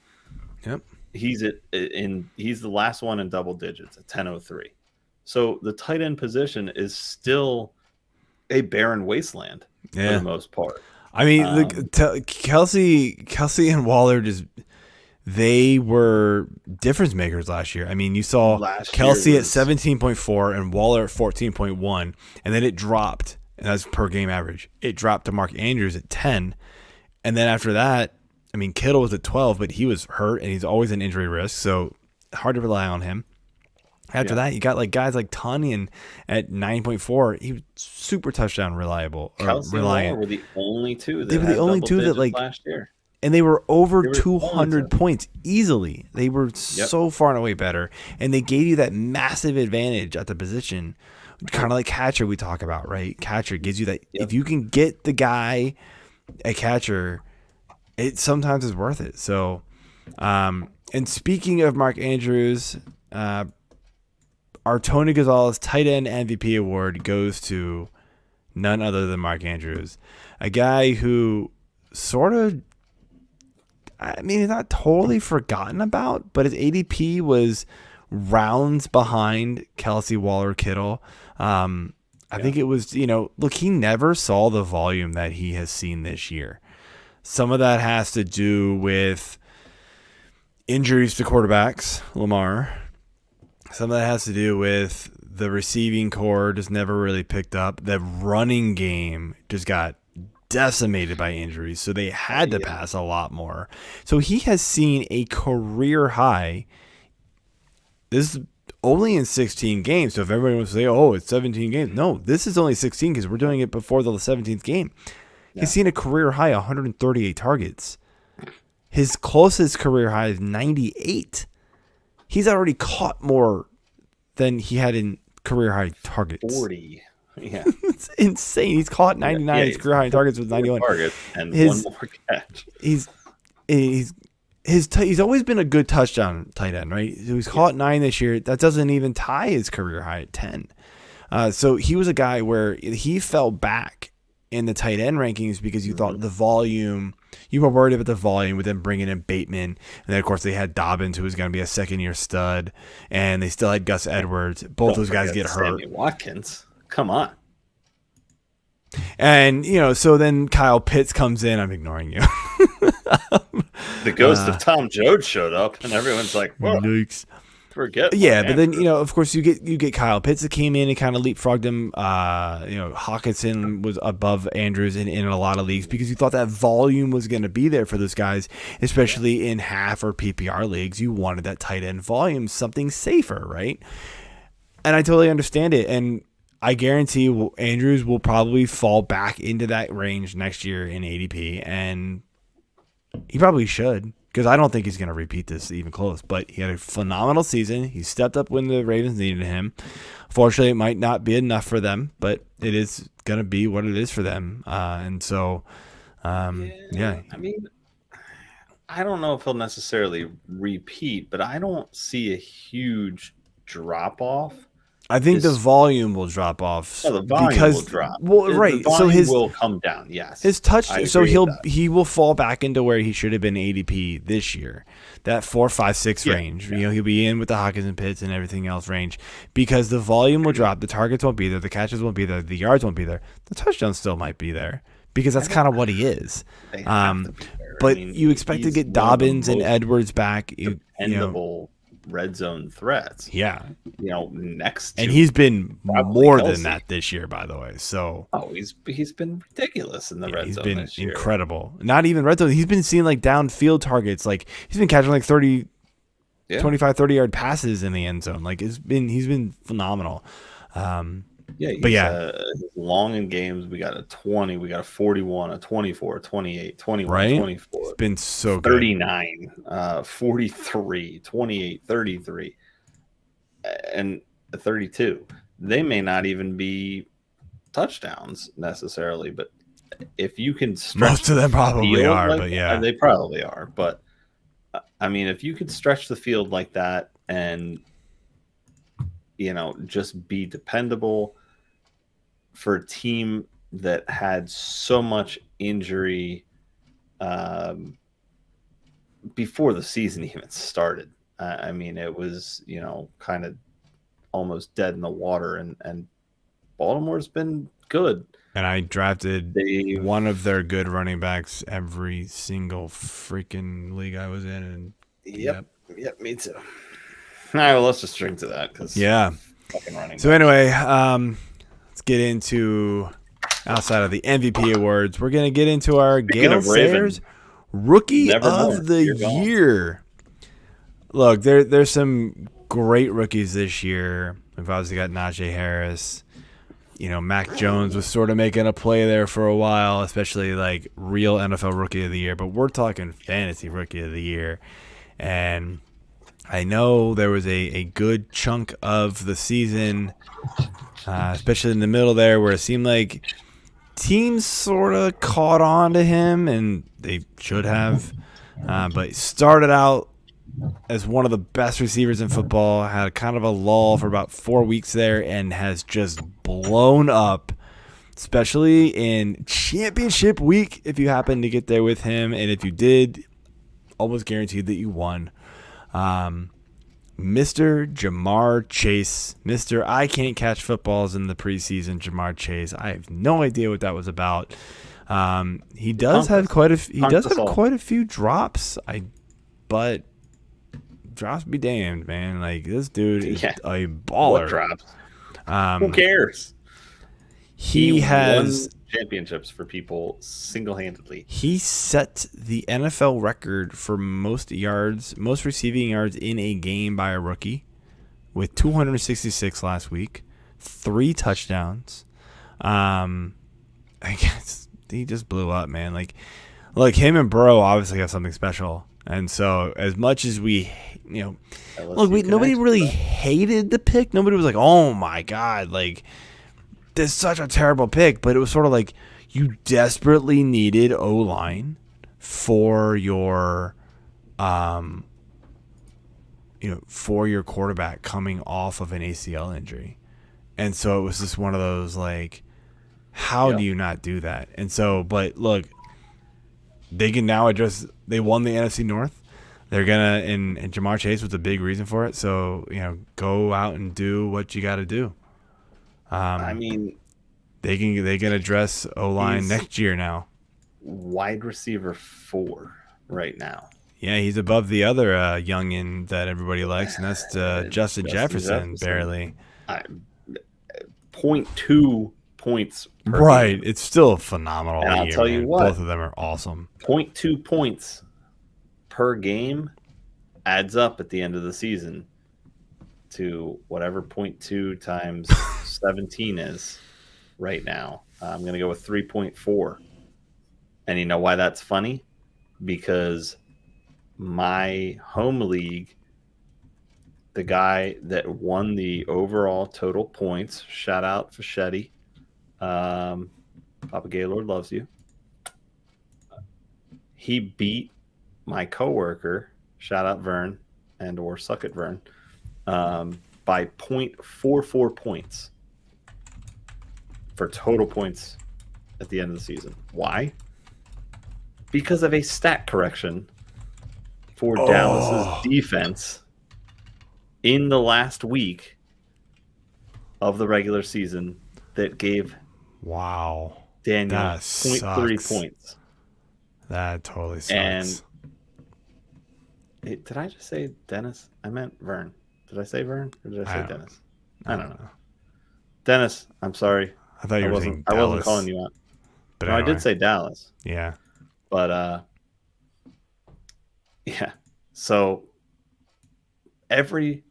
Yep. He's the last one in double digits at 10.03. So the tight end position is still a barren wasteland for the most part. I mean, Kelsey and Waller they were difference makers last year. I mean, you saw Kelsey at 17.4 and Waller at 14.1, and then it dropped, and that's per game average. It dropped to Mark Andrews at 10, and then after that, I mean, Kittle was at 12, but he was hurt, and he's always an injury risk, so hard to rely on him. After that, you got like guys like Tonyan at 9.4. He was super touchdown reliable. Kelsey and Waller were the only two. They were the only two that like last year, and they were over 200 points easily. They were so far and away better, and they gave you that massive advantage at the position, kind of like catcher we talk about, right? Catcher gives you that if you can get the guy a catcher, it sometimes is worth it. So, and speaking of Mark Andrews, our Tony Gonzalez tight end MVP award goes to none other than Mark Andrews, a guy who sort of, I mean, he's not totally forgotten about, but his ADP was rounds behind Kelsey, Waller, Kittle. I think it was, look, he never saw the volume that he has seen this year. Some of that has to do with injuries to quarterbacks, Lamar. Some of that has to do with the receiving core just never really picked up. The running game just got decimated by injuries, so they had to pass a lot more. So he has seen a career high. This is only in 16 games. So if everybody wants to say, oh, it's 17 games. No, this is only 16 because we're doing it before the 17th game. He's seen a career high 138 targets. His closest career high is 98. He's already caught more than he had in career high targets. 40. Yeah. It's insane. He's caught 99. His career high targets was 91. Targets and one more catch. He's always been a good touchdown tight end, right? So he's caught 9 this year. That doesn't even tie his career high at 10. So he was a guy where he fell back in the tight end rankings because you thought the volume, you were worried about the volume with them bringing in Bateman. And then, of course, they had Dobbins, who was going to be a second-year stud. And they still had Gus Edwards. Both those guys get hurt. Sammy Watkins. Come on. And, so then Kyle Pitts comes in. I'm ignoring you. The ghost of Tom Joad showed up, and everyone's like, whoa. Yikes. forget. Yeah, Mark but then Andrews. of course you get Kyle Pitts that came in and kind of leapfrogged him. Hawkinson was above Andrews in a lot of leagues because you thought that volume was going to be there for those guys, especially in half or PPR leagues. You wanted that tight end volume, something safer, right? And I totally understand it, and I guarantee Andrews will probably fall back into that range next year in ADP, and he probably should. Because I don't think he's going to repeat this even close. But he had a phenomenal season. He stepped up when the Ravens needed him. Fortunately, it might not be enough for them, but it is going to be what it is for them. And so, I mean, I don't know if he'll necessarily repeat, but I don't see a huge drop off. I think the volume will drop off. The volume will drop. Well, right. The volume will come down. Yes. His touch. So he will fall back into where he should have been ADP this year, that 4, 5, 6 range. Yeah. He'll be in with the Hawkins and Pitts and everything else range because the volume will drop. The targets won't be there. The catches won't be there. The yards won't be there. The touchdowns still might be there because that's kind of what he is. But you expect to get Dobbins and Edwards back. Dependable red zone threats. Yeah. Next to and he's been more than that this year, by the way. So he's been ridiculous in the red zone. He's been this year. Incredible. Not even red zone. He's been seeing like downfield targets. Like he's been catching like 30 25 30 yard passes in the end zone. Like he's been phenomenal. He's long in games. We got a 20, we got a 41, a 24, a 28, 21, right? 24. It's been so 39, 43, 28, 33, and 32. They may not even be touchdowns necessarily, but if you can stretch, most of them probably are, like but yeah, they probably are. But I mean, if you could stretch the field like that and just be dependable for a team that had so much injury before the season even started. I mean, it was, kind of almost dead in the water, and Baltimore's been good. And I drafted one of their good running backs every single freaking league I was in. And Yep, me too. All right, well, let's just drink to that because fucking running. So anyway, let's get into outside of the MVP awards. We're gonna get into our Gale Sayers Rookie of the Year. Look, there's some great rookies this year. We've obviously got Najee Harris. Mac Jones was sort of making a play there for a while, especially like real NFL Rookie of the Year. But we're talking fantasy Rookie of the Year, and I know there was a good chunk of the season, especially in the middle there, where it seemed like teams sort of caught on to him, and they should have. But he started out as one of the best receivers in football, had kind of a lull for about 4 weeks there, and has just blown up, especially in championship week, if you happen to get there with him. And if you did, almost guaranteed that you won. Mr. Jamar Chase, Mr. I can't catch footballs in the preseason, Jamar Chase. I have no idea what that was about. He does have quite a few drops. But drops be damned, man. Like this dude is a baller. What drops? Who cares? He has won championships for people single-handedly. He set the NFL record for most receiving yards in a game by a rookie, with 266 last week, 3 touchdowns. I guess he just blew up, man. Like him and Burrow obviously have something special, and so as much as we, nobody really hated the pick. Nobody was like, "Oh my god!" Like. This is such a terrible pick, but it was sort of like you desperately needed O-line for your, for your quarterback coming off of an ACL injury. And so it was just one of those, like, how do you not do that? And so, but look, they can now address, they won the NFC North. They're going to, and Jamar Chase was a big reason for it. So, go out and do what you got to do. They can address O-line next year now. Wide receiver 4 right now. Yeah, he's above the other youngin that everybody likes, and that's Justin Jefferson, barely. 0.2 points per Right. game. It's still phenomenal. And I'll tell you what. Both of them are awesome. 0.2 points per game adds up at the end of the season to whatever 0.2 times 17 is right now. I'm going to go with 3.4. And you know why that's funny? Because my home league, the guy that won the overall total points, shout out Fischetti, Papa Gaylord loves you. He beat my coworker, shout out Vern, and or suck it Vern, by 0.44 points for total points at the end of the season. Why? Because of a stat correction for Dallas's defense in the last week of the regular season that gave Daniel 0.3 points. That totally sucks. And did I just say Dennis? I meant Vern. Did I say Vern or did I say Dennis? I don't know. Dennis, I'm sorry. I thought you were saying Dallas. I wasn't calling you out. But no, anyway. I did say Dallas. Yeah. But yeah. So every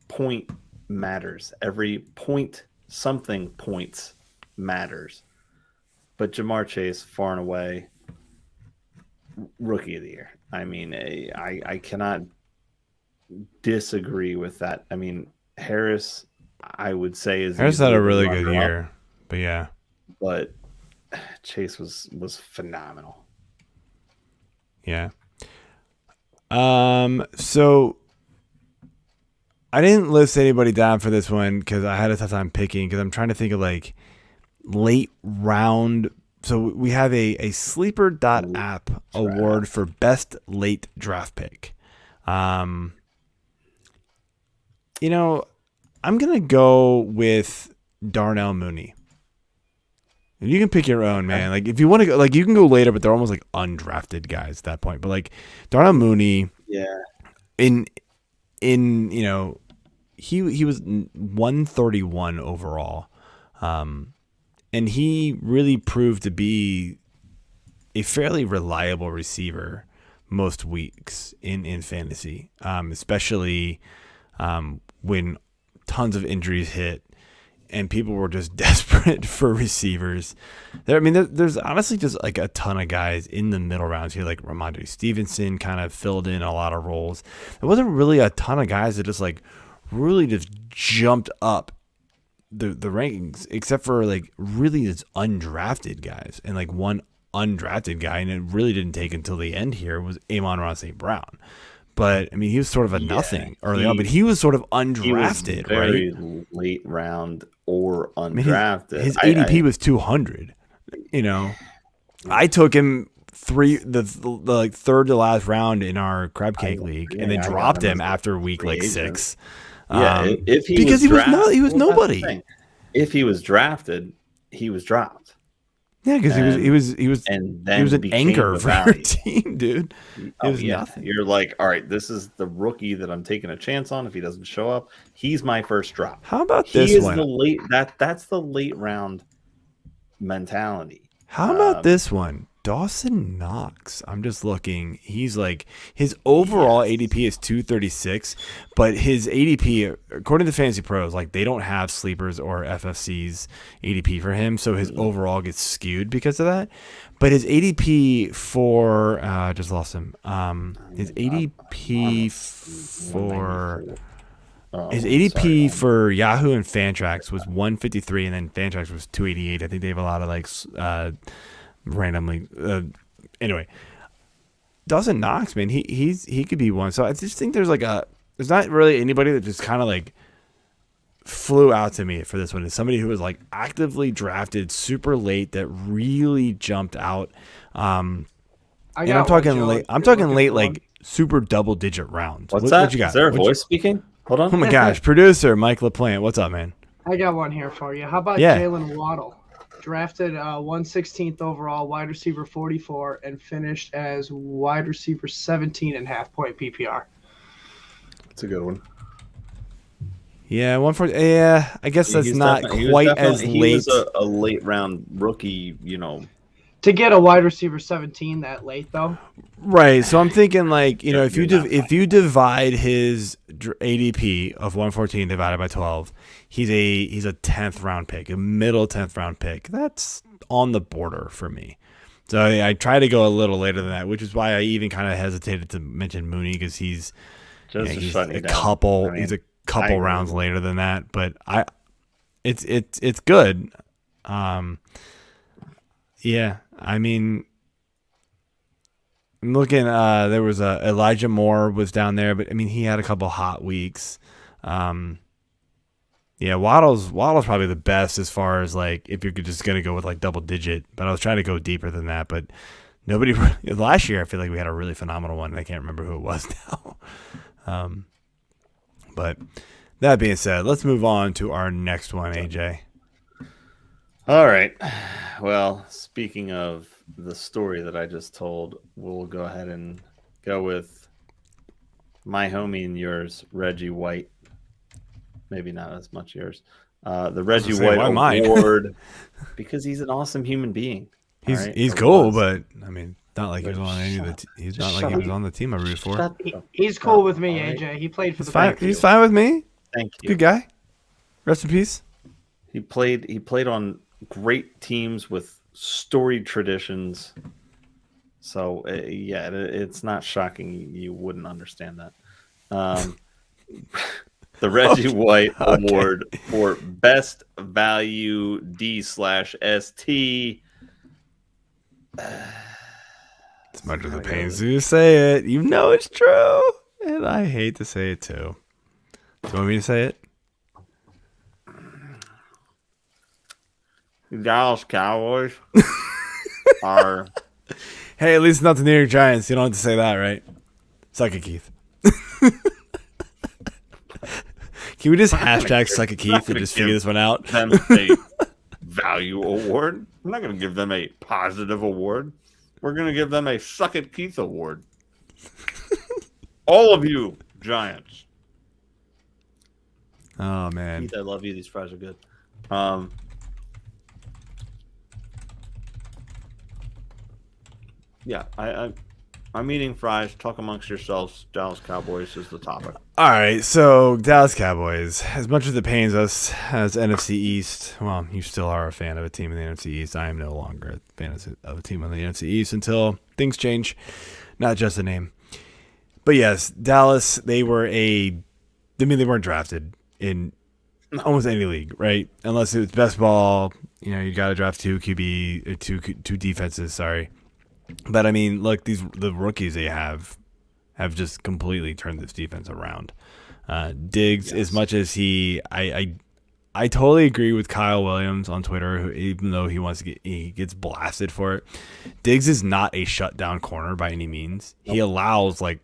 point matters. Every point something points matters. But Jamar Chase, far and away, rookie of the year. I mean, I cannot disagree with that. I mean, Harris, I would say Harris had a really good year, but yeah. But Chase was phenomenal. Yeah. So I didn't list anybody down for this one because I had a tough time picking because I'm trying to think of like late round. So we have a Sleeper.app award for best late draft pick. You know, I'm going to go with Darnell Mooney. And you can pick your own, man. Like if you want to go, like you can go later, but they're almost like undrafted guys at that point. But like Darnell Mooney, in you know, he was 131 overall, and he really proved to be a fairly reliable receiver most weeks in fantasy, especially when tons of injuries hit. And people were just desperate for receivers. There's honestly just like a ton of guys in the middle rounds here, like Ramondre Stevenson kind of filled in a lot of roles. There wasn't really a ton of guys that just like really just jumped up the rankings, except for like really just undrafted guys. And like one undrafted guy, and it really didn't take until the end here, was Amon-Ra St. Brown. But I mean, he was sort of a nothing early on, but he was sort of undrafted, very right? Late round or undrafted. His ADP was 200. You know, I took him the like third to last round in our crab cake league, and then dropped him after week like 6. Yeah, if he because was he was nobody. If he was drafted, he was dropped. Yeah, because he was an anchor for your team, dude. It was nothing. You're like, all right, this is the rookie that I'm taking a chance on. If he doesn't show up, he's my first drop. How about this one? That's the late round mentality. How about this one? Dawson Knox. I'm just looking. He's like, his overall ADP is 236, but his ADP, according to Fantasy Pros, like they don't have sleepers or FFC's ADP for him, so his overall gets skewed because of that. But his ADP for just lost him. His ADP for Yahoo and Fantrax was 153, and then Fantrax was 288. I think they have a lot of like randomly anyway, Dawson Knox, man, he could be one. So I just think there's not really anybody that just kind of like flew out to me for this one. It's somebody who was like actively drafted super late that really jumped out. And I'm talking late like super double digit rounds. What's that? What you got? Is there a voice speaking? Hold on. Oh my gosh, producer Mike LaPlante, what's up, man? I got one here for you. How about Jalen Waddle? drafted 116th overall, wide receiver 44, and finished as wide receiver 17 and half point PPR. That's a good one. Yeah, I guess that's not quite as late. He was a late round rookie, To get a wide receiver 17 that late, though. Right. So I'm thinking if you divide his ADP of 114 divided by 12, he's a 10th round pick, a middle 10th round pick. That's on the border for me. So I try to go a little later than that, which is why I even kind of hesitated to mention Mooney because he's a couple rounds later than that. But it's good. Yeah. I mean, I'm looking. There was Elijah Moore was down there, but I mean, he had a couple hot weeks. Waddle's probably the best as far as like if you're just gonna go with like double digit. But I was trying to go deeper than that. But nobody last year. I feel like we had a really phenomenal one. And I can't remember who it was now. But that being said, let's move on to our next one, AJ. All right. Well, speaking of the story that I just told, we'll go ahead and go with my homie and yours, Reggie White. Maybe not as much yours. The Reggie White Award because he's an awesome human being. He's cool, but I mean, not like he was on any of the. He's not like he was on the team I root for. He's cool with me, AJ. He played for the Packers. He's fine with me. Thank you. Good guy. Rest in peace. He played on great teams with storied traditions. So it's not shocking you wouldn't understand that. The Reggie White Award for Best Value D/ST. As much as it pains you to say it, you know it's true, and I hate to say it too. Do you want me to say it? Dallas Cowboys are. Hey, at least not the New York Giants. You don't have to say that, right? Suck it, Keith. Can we just hashtag Suck it, Keith, and just figure this one out? Them a value award. We're not going to give them a positive award. We're going to give them a Suck it, Keith award. All of you Giants. Oh man, Keith, I love you. These fries are good. Yeah, I'm eating fries. Talk amongst yourselves. Dallas Cowboys is the topic. All right, so Dallas Cowboys. As much as it pains us as NFC East, well, you still are a fan of a team in the NFC East. I am no longer a fan of a team in the NFC East until things change, not just a name. But yes, Dallas. They weren't drafted in almost any league, right? Unless it's best ball. You got to draft two defenses. Sorry. But I mean, look, the rookies they have just completely turned this defense around. Diggs, yes. As much as I totally agree with Kyle Williams on Twitter, even though he gets blasted for it. Diggs is not a shutdown corner by any means. Nope. He allows like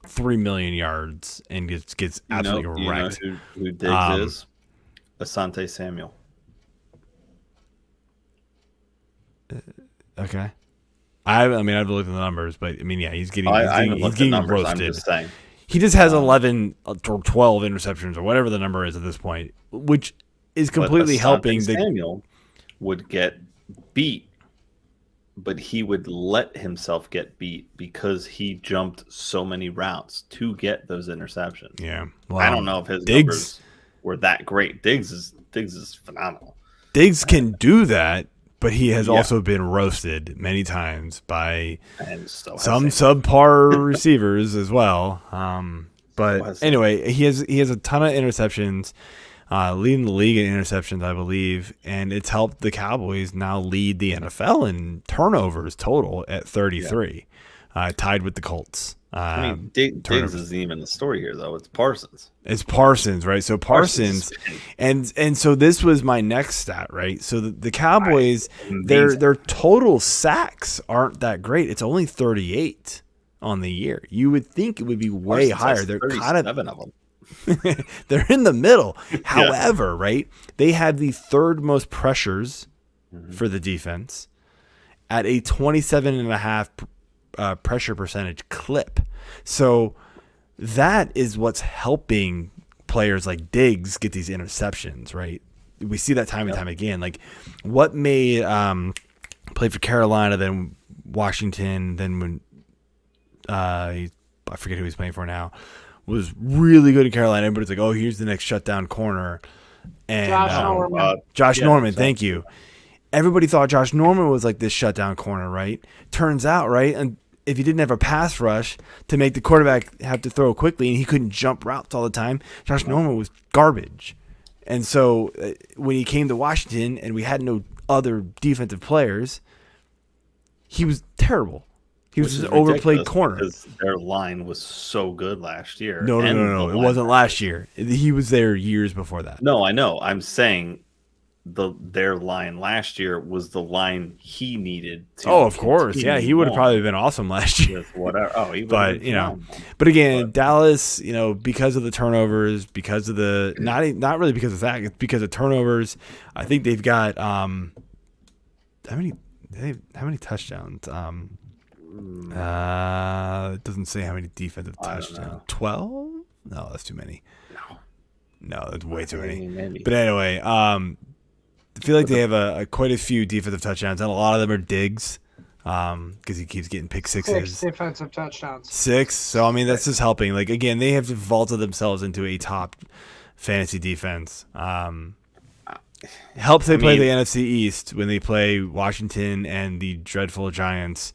3 million yards and gets absolutely wrecked. You know who Diggs is? Asante Samuel. Okay. I've looked at the numbers, but I mean, yeah, he's getting roasted. I'm just saying. He just has 11 or 12 interceptions or whatever the number is at this point, which is completely helping. Samuel would get beat, but he would let himself get beat because he jumped so many routes to get those interceptions. Yeah, well, I don't know if his numbers were that great. Diggs is phenomenal. Diggs can do that. But he has also been roasted many times by some subpar receivers as well. But anyway, he has a ton of interceptions, leading the league in interceptions, I believe, and it's helped the Cowboys now lead the NFL in turnovers total at 33, tied with the Colts. Diggs isn't even the story here, though. It's Parsons. It's Parsons, right? So Parsons, and so this was my next stat, right? So the Cowboys, their total sacks aren't that great. It's only 38 on the year. You would think it would be way higher. They're kind of them. They're in the middle. However, right, they had the third most pressures for the defense at a 27.5 pressure percentage clip. So that is what's helping players like Diggs get these interceptions, right? We see that time and time again. Like, what made play for Carolina, then Washington, then when I forget who he's playing for now, was really good in Carolina. Everybody's like, oh, here's the next shutdown corner. And Josh Norman, thank you. Everybody thought Josh Norman was like this shutdown corner, right? Turns out, right, and if he didn't have a pass rush to make the quarterback have to throw quickly and he couldn't jump routes all the time, Josh Norman was garbage. And so when he came to Washington and we had no other defensive players, he was terrible. He was just an overplayed corner. Because their line was so good last year. No. It wasn't last year. He was there years before that. No, I know. I'm saying their line last year was the line he needed to. Oh, of course. Yeah, he would have probably been awesome last year. Whatever. Oh, but but again, Dallas, because of the turnovers, because of the not really because of that, it's because of turnovers. I think they've got how many touchdowns? It doesn't say how many defensive touchdowns. 12? No, that's too many. No, that's way too many. Maybe. But anyway, I feel like they have quite a few defensive touchdowns, and a lot of them are Diggs because he keeps getting pick sixes. 6 defensive touchdowns. 6. So, I mean, that's just helping. Like, again, they have vaulted themselves into a top fantasy defense. Helps they play the NFC East when they play Washington and the dreadful Giants,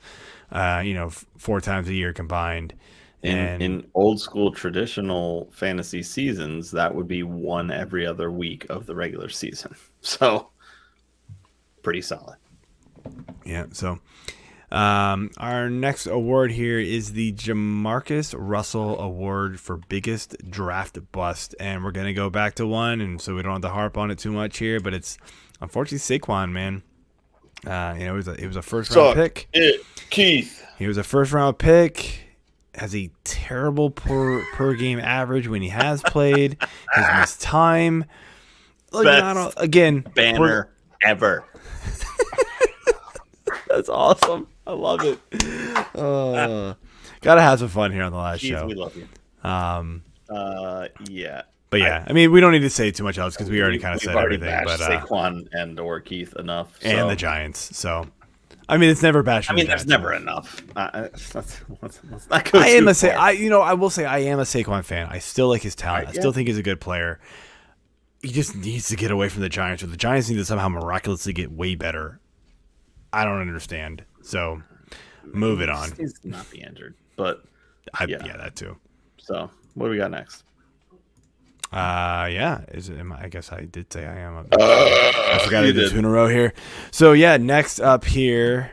4 times a year combined. In old school traditional fantasy seasons, that would be one every other week of the regular season. So pretty solid. Yeah. So our next award here is the JaMarcus Russell Award for biggest draft bust, and we're gonna go back to one, and so we don't have to harp on it too much here. But it's unfortunately Saquon, man. It was a first round pick. Keith. He was a first round pick. Has a terrible per game average when he has played. Has missed time. Best banner ever. That's awesome. I love it. Gotta have some fun here on the last Keith, show. We love you. Yeah. But yeah, I mean, we don't need to say too much else because we already kind of said everything. But Saquon and or Keith enough, and the Giants. So, I mean, it's never bad. I mean, there's never enough. Let's not go I will say I am a Saquon fan. I still like his talent. I still think he's a good player. He just needs to get away from the Giants, or the Giants need to somehow miraculously get way better. I don't understand. So, move it on. He needs to not be injured, but yeah, that too. So, what do we got next? I guess I did say I am. I forgot I did 2 in a row here. So yeah, next up here,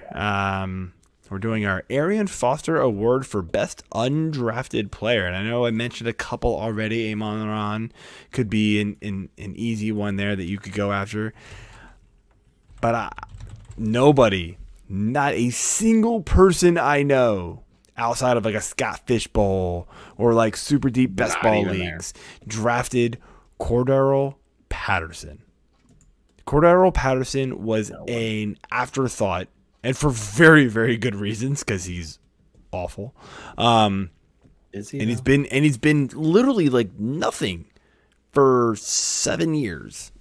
we're doing our Arian Foster Award for best undrafted player, and I know I mentioned a couple already. Amon-Ra could be an easy one there that you could go after, but nobody, not a single person I know, outside of like a Scott Fishbowl or like super deep best ball leagues, drafted Cordero Patterson. Cordero Patterson was an afterthought, and for very, very good reasons, because he's awful. Is he? And he's been literally like nothing for 7 years.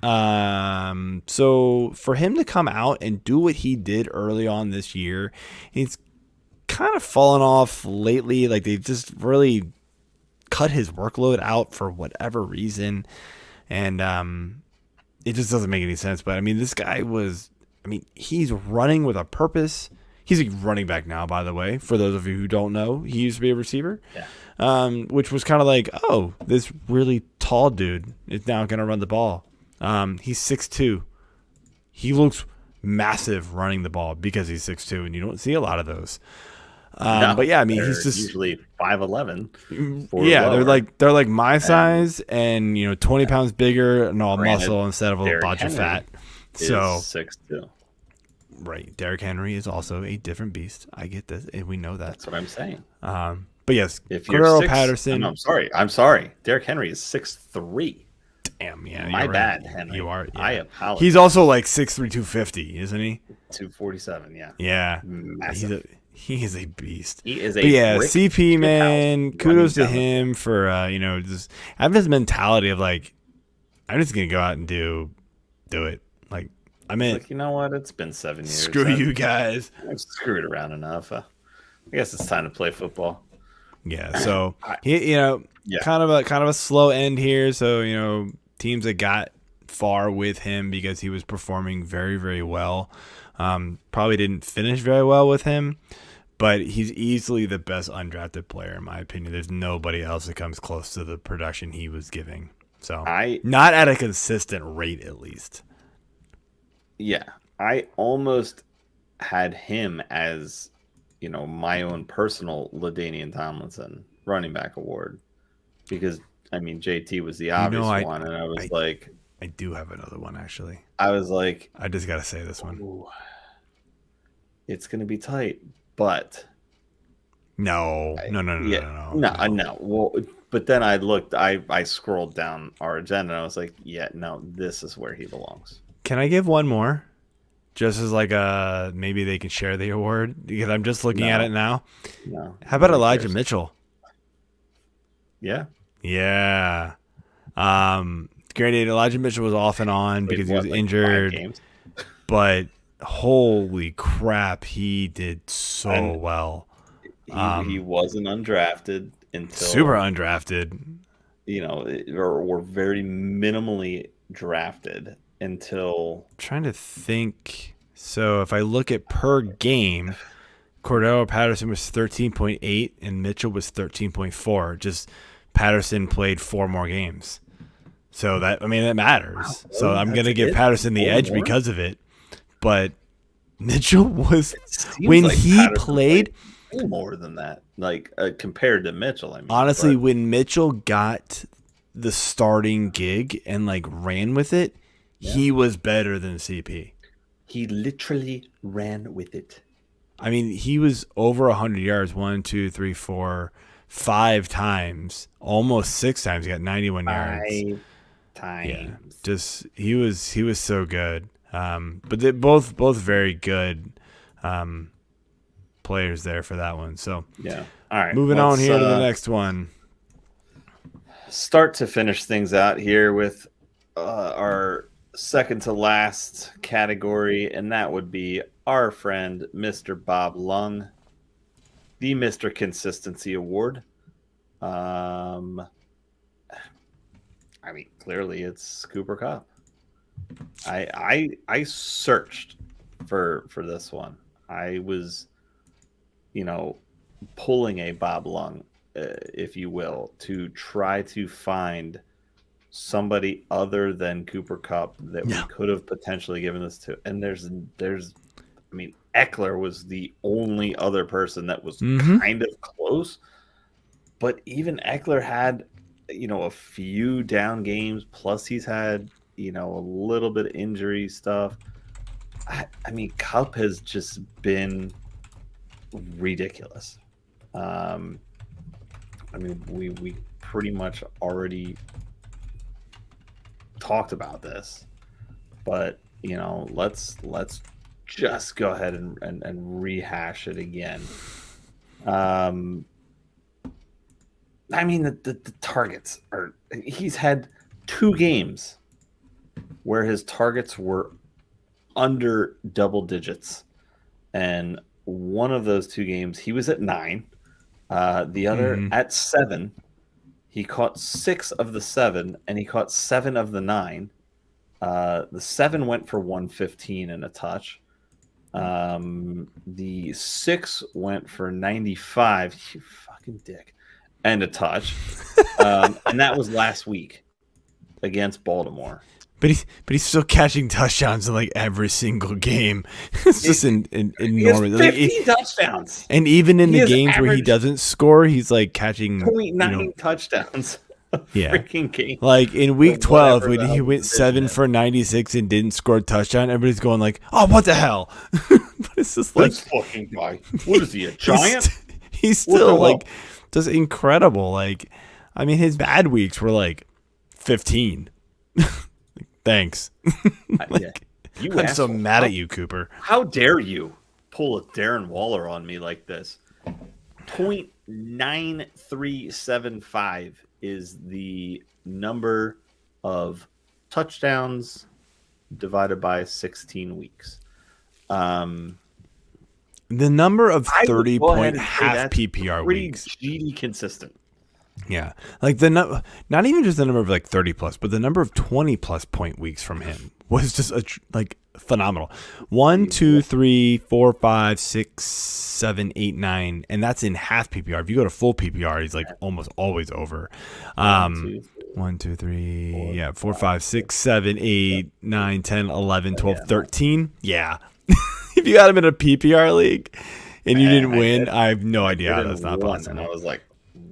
So for him to come out and do what he did early on this year, he's kind of fallen off lately. Like, they've just really cut his workload out for whatever reason, and it just doesn't make any sense. But I mean, this guy he's running with a purpose. He's a running back now, by the way, for those of you who don't know. He used to be a receiver, which was kind of like, oh, this really tall dude is now going to run the ball. He's 6'2". He looks massive running the ball because he's 6'2", and you don't see a lot of those. But yeah, I mean, he's just usually 5'11". Yeah, they're like my size, and 20 pounds bigger and all muscle instead of a bunch of fat. So 6'2". Right, Derrick Henry is also a different beast. I get this, and we know that. That's what I'm saying. But yes, if you're Cordero Patterson. I'm sorry. Derrick Henry is 6'3". Damn, yeah. My you're bad, right. Henry. You are. Yeah. I apologize. He's also like 6'3", 250, isn't he? 247, yeah. Yeah. Massive. He is a beast. He is a But yeah, brick CP, shit man, house kudos to running down the him for, just I have this mentality of like, I'm just going to go out and do it. Like, I'm in. Like, you know what? It's been 7 years. Screw you guys. I've screwed around enough. I guess it's time to play football. Yeah. So, Yeah. kind of a slow end here. So, teams that got far with him because he was performing very, very well. Probably didn't finish very well with him, but he's easily the best undrafted player in my opinion. There's nobody else that comes close to the production he was giving. So not at a consistent rate, at least. Yeah, I almost had him as, my own personal LaDainian Tomlinson running back award, because JT was the obvious one, and I was like, I do have another one actually. I was like, I just gotta say this one. Ooh, it's gonna be tight, but no. Well, but then I looked, I scrolled down our agenda, and I was like, yeah, no, this is where he belongs. Can I give one more? Just as like maybe they can share the award, because I'm just looking at it now. No. How about Elijah Mitchell? Yeah. Yeah. Granted, Elijah Mitchell was off and on because he was injured, but holy crap, he did so well. He wasn't undrafted until super undrafted. Or very minimally drafted until. I'm trying to think. So if I look at per game, Cordero Patterson was 13.8 and Mitchell was 13.4. Just Patterson played 4 more games. So that matters. Wow, so I'm going to give Patterson the edge because of it. But Mitchell was, when like he played more than that, like compared to Mitchell. Honestly, when Mitchell got the starting gig and like ran with it, he was better than CP. He literally ran with it. He was over 100 yards 1, 2, 3, 4, 5 times, almost 6 times. He got 91 yards. 5 times. Yeah, just he was so good. But they both very good players there for that one. So yeah. All right. Moving on here to the next one. Start to finish things out here with our second to last category, and that would be our friend Mr. Bob Lung, the Mr. Consistency Award. Clearly it's Cooper Kupp. I searched for this one. I was, pulling a Bob Lung, if you will, to try to find somebody other than Cooper Kupp that we could have potentially given this to. And there's Eckler was the only other person that was kind of close, but even Eckler had, a few down games, plus he's had, a little bit of injury stuff. Kupp has just been ridiculous. We pretty much already talked about this, but let's just go ahead and rehash it again. The targets are, he's had 2 games where his targets were under double digits, and one of those 2 games he was at 9, the other at 7. He caught 6 of the 7, and he caught 7 of the 9. The 7 went for 115 and a touch. The 6 went for 95. You fucking dick. And a touch. And that was last week against Baltimore. But he's still catching touchdowns in like every single game. It's just enormous. He has 15 touchdowns. And even in the games where he doesn't score, he's like catching 0.9 touchdowns. Freaking game. Like in week 12, when he went 7 for 96 and didn't score a touchdown, everybody's going like, "Oh, what the hell?" But it's just like, this fucking guy. What is he, a giant? He's still like just incredible. Like, his bad weeks were like 15. Thanks. You I'm so asshole. mad at you, Cooper. How dare you pull a Darren Waller on me like this? 0.9375 is the number of touchdowns divided by 16 weeks. The number of I would 30 go ahead point and say half that's PPR pretty weeks. GD consistent. Yeah. Like not even just the number of like 30 plus, but the number of 20 plus point weeks from him was just like phenomenal. 1, 2, 3, 4, 5, 6, 7, 8, 9, and that's in half PPR. If you go to full PPR, he's like almost always over. 1, 2, 3, 4, 5, 6, 7, 8, 9, 10, 11, 12, 13. Yeah. If you got him in a PPR league and you didn't win, I have no idea how that's not possible. And I was like,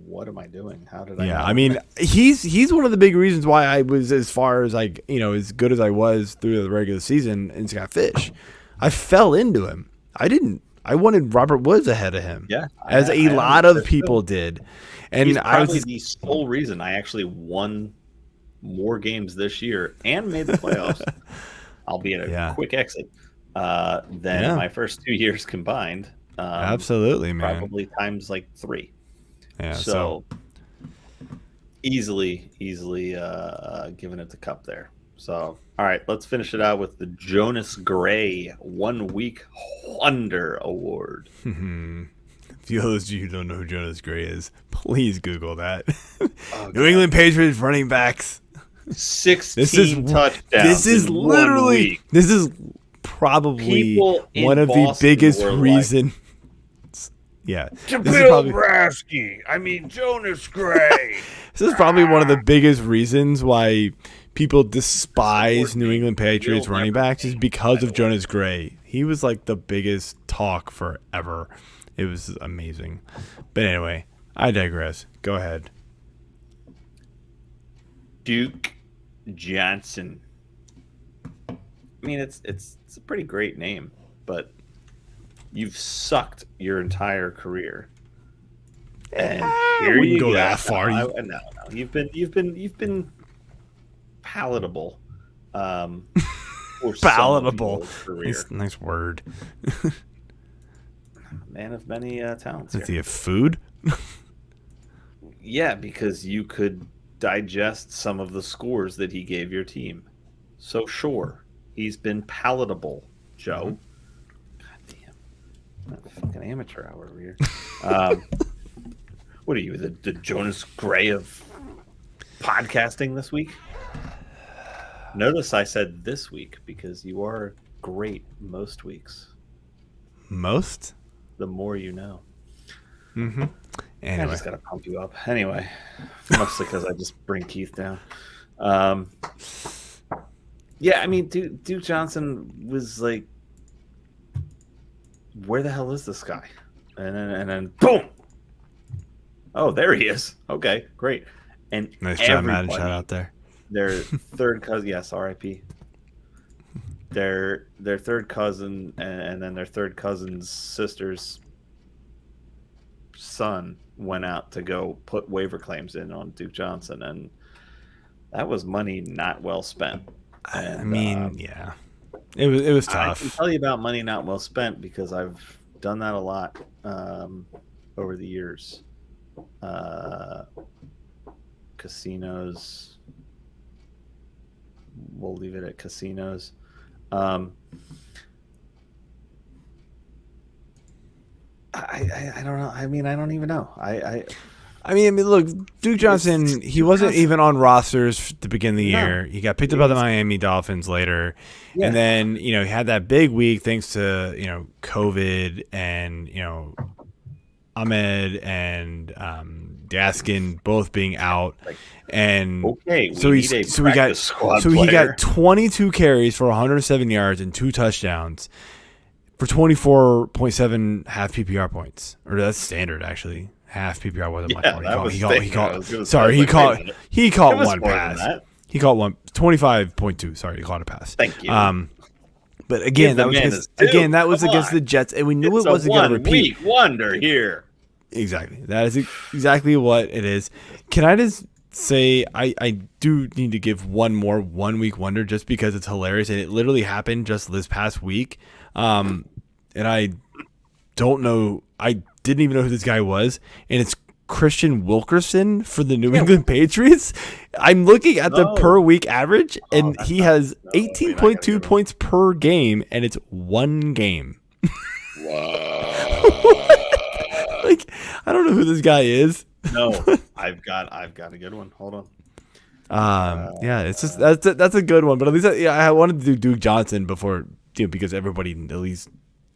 what am I doing? How did I? Yeah, know? I mean, he's one of the big reasons why I was as far as like, as good as I was through the regular season in Scott Fish. I fell into him. I wanted Robert Woods ahead of him. Yeah, as a lot of people did. And he's I was probably the sole reason I actually won more games this year and made the playoffs, albeit a quick exit, than my first 2 years combined. Absolutely, man. Probably times like 3. Yeah, so easily giving it the cup there. So, all right, let's finish it out with the Jonas Gray 1 week wonder award. If you those of you who don't know who Jonas Gray is, please Google that. New England Patriots running backs. 16 touchdowns. This is literally. This is probably one of the biggest reasons. Yeah. Bill Brasky. I mean, Jonas Gray. This is probably one of the biggest reasons why people despise New England Patriots running backs is because of Jonas Gray. He was like the biggest talk forever. It was amazing. But anyway, I digress. Go ahead. Duke Johnson. I mean, it's a pretty great name, but you've sucked your entire career, and here you go go. that far. No, you've been palatable. For palatable. Career. Nice word. Man of many talents. Does he have food? Yeah, because you could digest some of the scores that he gave your team. So sure, he's been palatable, Joe. Fucking amateur hour over here. What are you, the Jonas Gray of podcasting this week? Notice I said this week because you are great most weeks. Most? The more you know. Mm-hmm. Anyway. I just gotta pump you up. Anyway, mostly because I just bring Keith down. Yeah, I mean, Duke Johnson was like, where the hell is this guy? And then boom! Oh, there he is. Okay, great. And nice job, Matt. Shout out there. Their third cousin, yes, R.I.P. Their third cousin, and then their third cousin's sister's son went out to go put waiver claims in on Duke Johnson, and that was money not well spent. And, I mean, yeah. It was tough. I can tell you about money not well spent because I've done that a lot over the years. Casinos. We'll leave it at casinos. I don't know. I mean, I don't even know. I mean, look, Duke Johnson, he wasn't even on rosters to begin the year. He got picked up by the Miami Dolphins later. Yeah. And then, he had that big week thanks to, COVID and, Ahmed and Gaskin both being out. And so he got 22 carries for 107 yards and 2 touchdowns for 24.7 half PPR points. Or that's standard, actually. Half PPR wasn't much more. He caught one pass. He caught 25.2. Sorry, he caught a pass. Thank you. But again, that was against the Jets, and we knew it wasn't going to repeat. Week wonder here. Exactly. That is exactly what it is. Can I just say I do need to give one more 1 week wonder just because it's hilarious and it literally happened just this past week. And I don't know. I didn't even know who this guy was, and it's Christian Wilkerson for the New England Patriots. I'm looking at the per week average, and he has 18.2 points per game, and it's one game. Wow. Like, I don't know who this guy is. No, I've got a good one. Hold on. Yeah, it's just that's a good one. But at least I wanted to do Duke Johnson before, because everybody, at least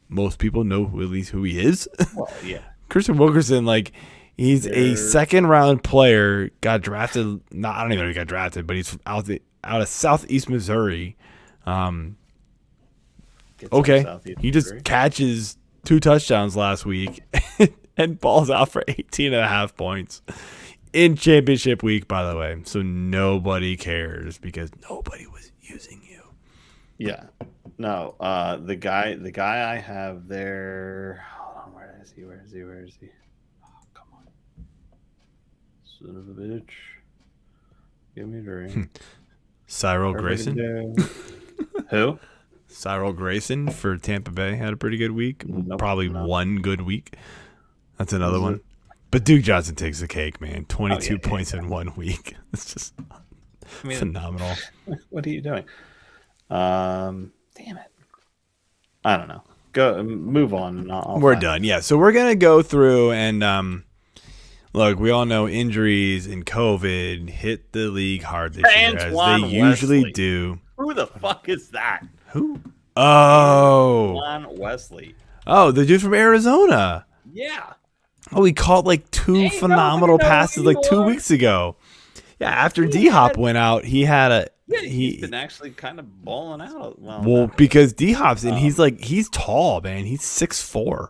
most people, know at least who he is. Well, yeah. Christian Wilkerson, like, he's a second round player. Got drafted. I don't even know if he got drafted, but he's out of Southeast Missouri. Okay, he just catches 2 touchdowns last week and balls out for 18.5 points in championship week, by the way. So nobody cares because nobody was using you. Yeah. No, the guy I have there. Hold on, where is he? Oh, come on. Son of a bitch. Give me a drink. Cyril Grayson? Who? Cyril Grayson for Tampa Bay had a pretty good week. Probably one good week. That's another one. But Duke Johnson takes the cake, man. 22 points in 1 week. It's just phenomenal. What are you doing? Damn it. I don't know. Go move on. We're done. Yeah. So we're gonna go through and look. We all know injuries and COVID hit the league hard this year, as they usually do. Who the fuck is that? Who? Oh, Antoine Wesley. Oh, the dude from Arizona. Yeah. Oh, he caught like 2 phenomenal passes like 2 weeks ago. Yeah, after D-Hop went out, he had a. He's been actually kind of balling out. Well, because D-Hop's and he's tall, man. He's 6'4".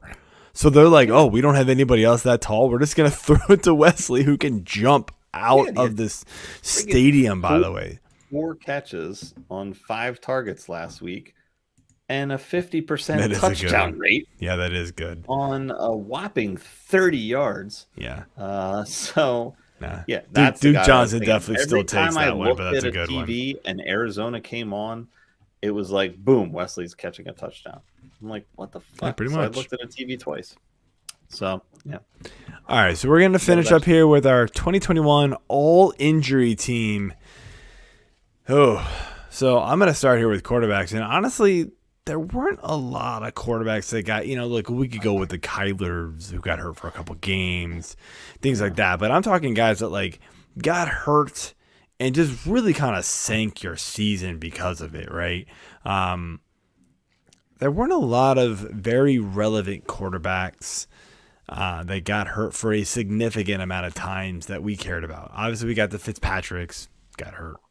So they're like, oh, we don't have anybody else that tall. We're just gonna throw it to Wesley, who can jump out of this stadium. By the way, 4 catches on 5 targets last week, and a 50% touchdown rate. Yeah, that is good. On a whopping 30 yards. Yeah. Yeah, that's Duke Johnson definitely still takes that one, but that's a good one. And Arizona came on, it was like, boom, Wesley's catching a touchdown. I'm like, what the fuck? Yeah, pretty much. I looked at the TV twice. So, yeah. All right, so we're going to finish up here with our 2021 all-injury team. Oh, so I'm going to start here with quarterbacks. And honestly, there weren't a lot of quarterbacks that got, look, we could go with the Kylers who got hurt for a couple games, things like that. But I'm talking guys that, like, got hurt and just really kind of sank your season because of it, right? There weren't a lot of very relevant quarterbacks that got hurt for a significant amount of times that we cared about. Obviously, we got the Fitzpatricks, got hurt.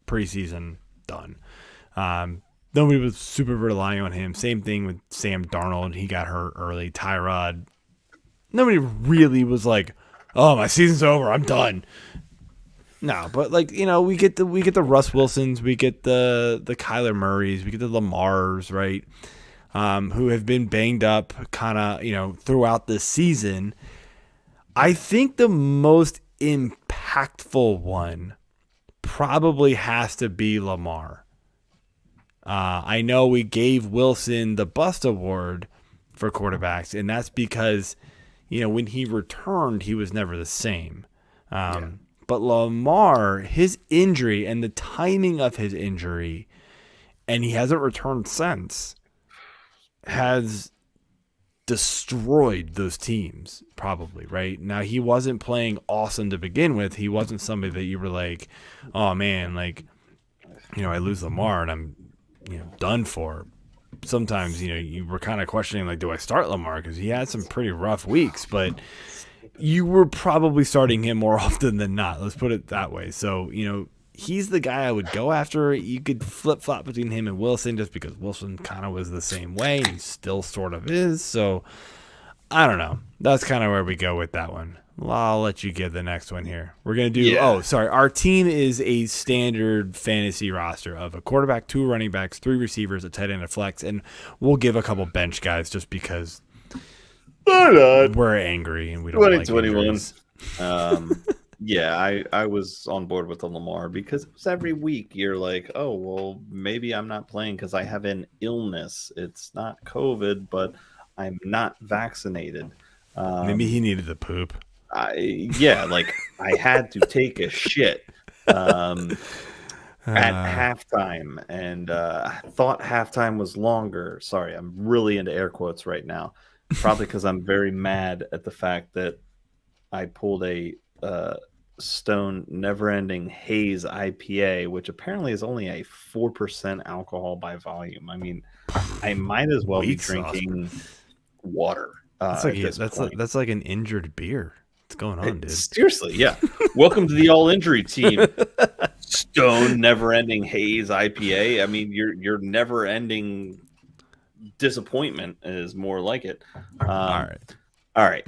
Preseason, done. Nobody was super relying on him. Same thing with Sam Darnold. He got hurt early. Tyrod. Nobody really was like, oh, my season's over. I'm done. No, but we get the Russ Wilsons, we get the Kyler Murrays, we get the Lamars, right? Who have been banged up kind of, throughout the season. I think the most impactful one probably has to be Lamar. I know we gave Wilson the Bust Award for quarterbacks, and that's because, when he returned, he was never the same. But Lamar, his injury and the timing of his injury, and he hasn't returned since, has destroyed those teams, probably, right? Now, he wasn't playing awesome to begin with. He wasn't somebody that you were like, oh, man, I lose Lamar and I'm, done for. Sometimes, you were kind of questioning, like, do I start Lamar? Because he had some pretty rough weeks, but you were probably starting him more often than not. Let's put it that way. So, he's the guy I would go after. You could flip-flop between him and Wilson just because Wilson kind of was the same way. He still sort of is. So, I don't know. That's kind of where we go with that one. I'll let you give the next one here. We're going to do, our team is a standard fantasy roster of a quarterback, 2 running backs, 3 receivers, a tight end, a flex, and we'll give a couple bench guys just because we're angry and we don't like injuries. Yeah, I was on board with the Lamar because it was every week you're like, oh, well, maybe I'm not playing because I have an illness. It's not COVID, but I'm not vaccinated. Maybe he needed the poop. Like I had to take a shit at halftime, and I thought halftime was longer. Sorry, I'm really into air quotes right now. Probably because I'm very mad at the fact that I pulled a Stone Never-Ending Haze IPA, which apparently is only a 4% alcohol by volume. I mean, I might as well be drinking water. That's like an injured beer. What's going on, dude? Seriously, yeah. Welcome to the all injury team. Stone Never-Ending Haze IPA. I mean, your never-ending disappointment is more like it. All right.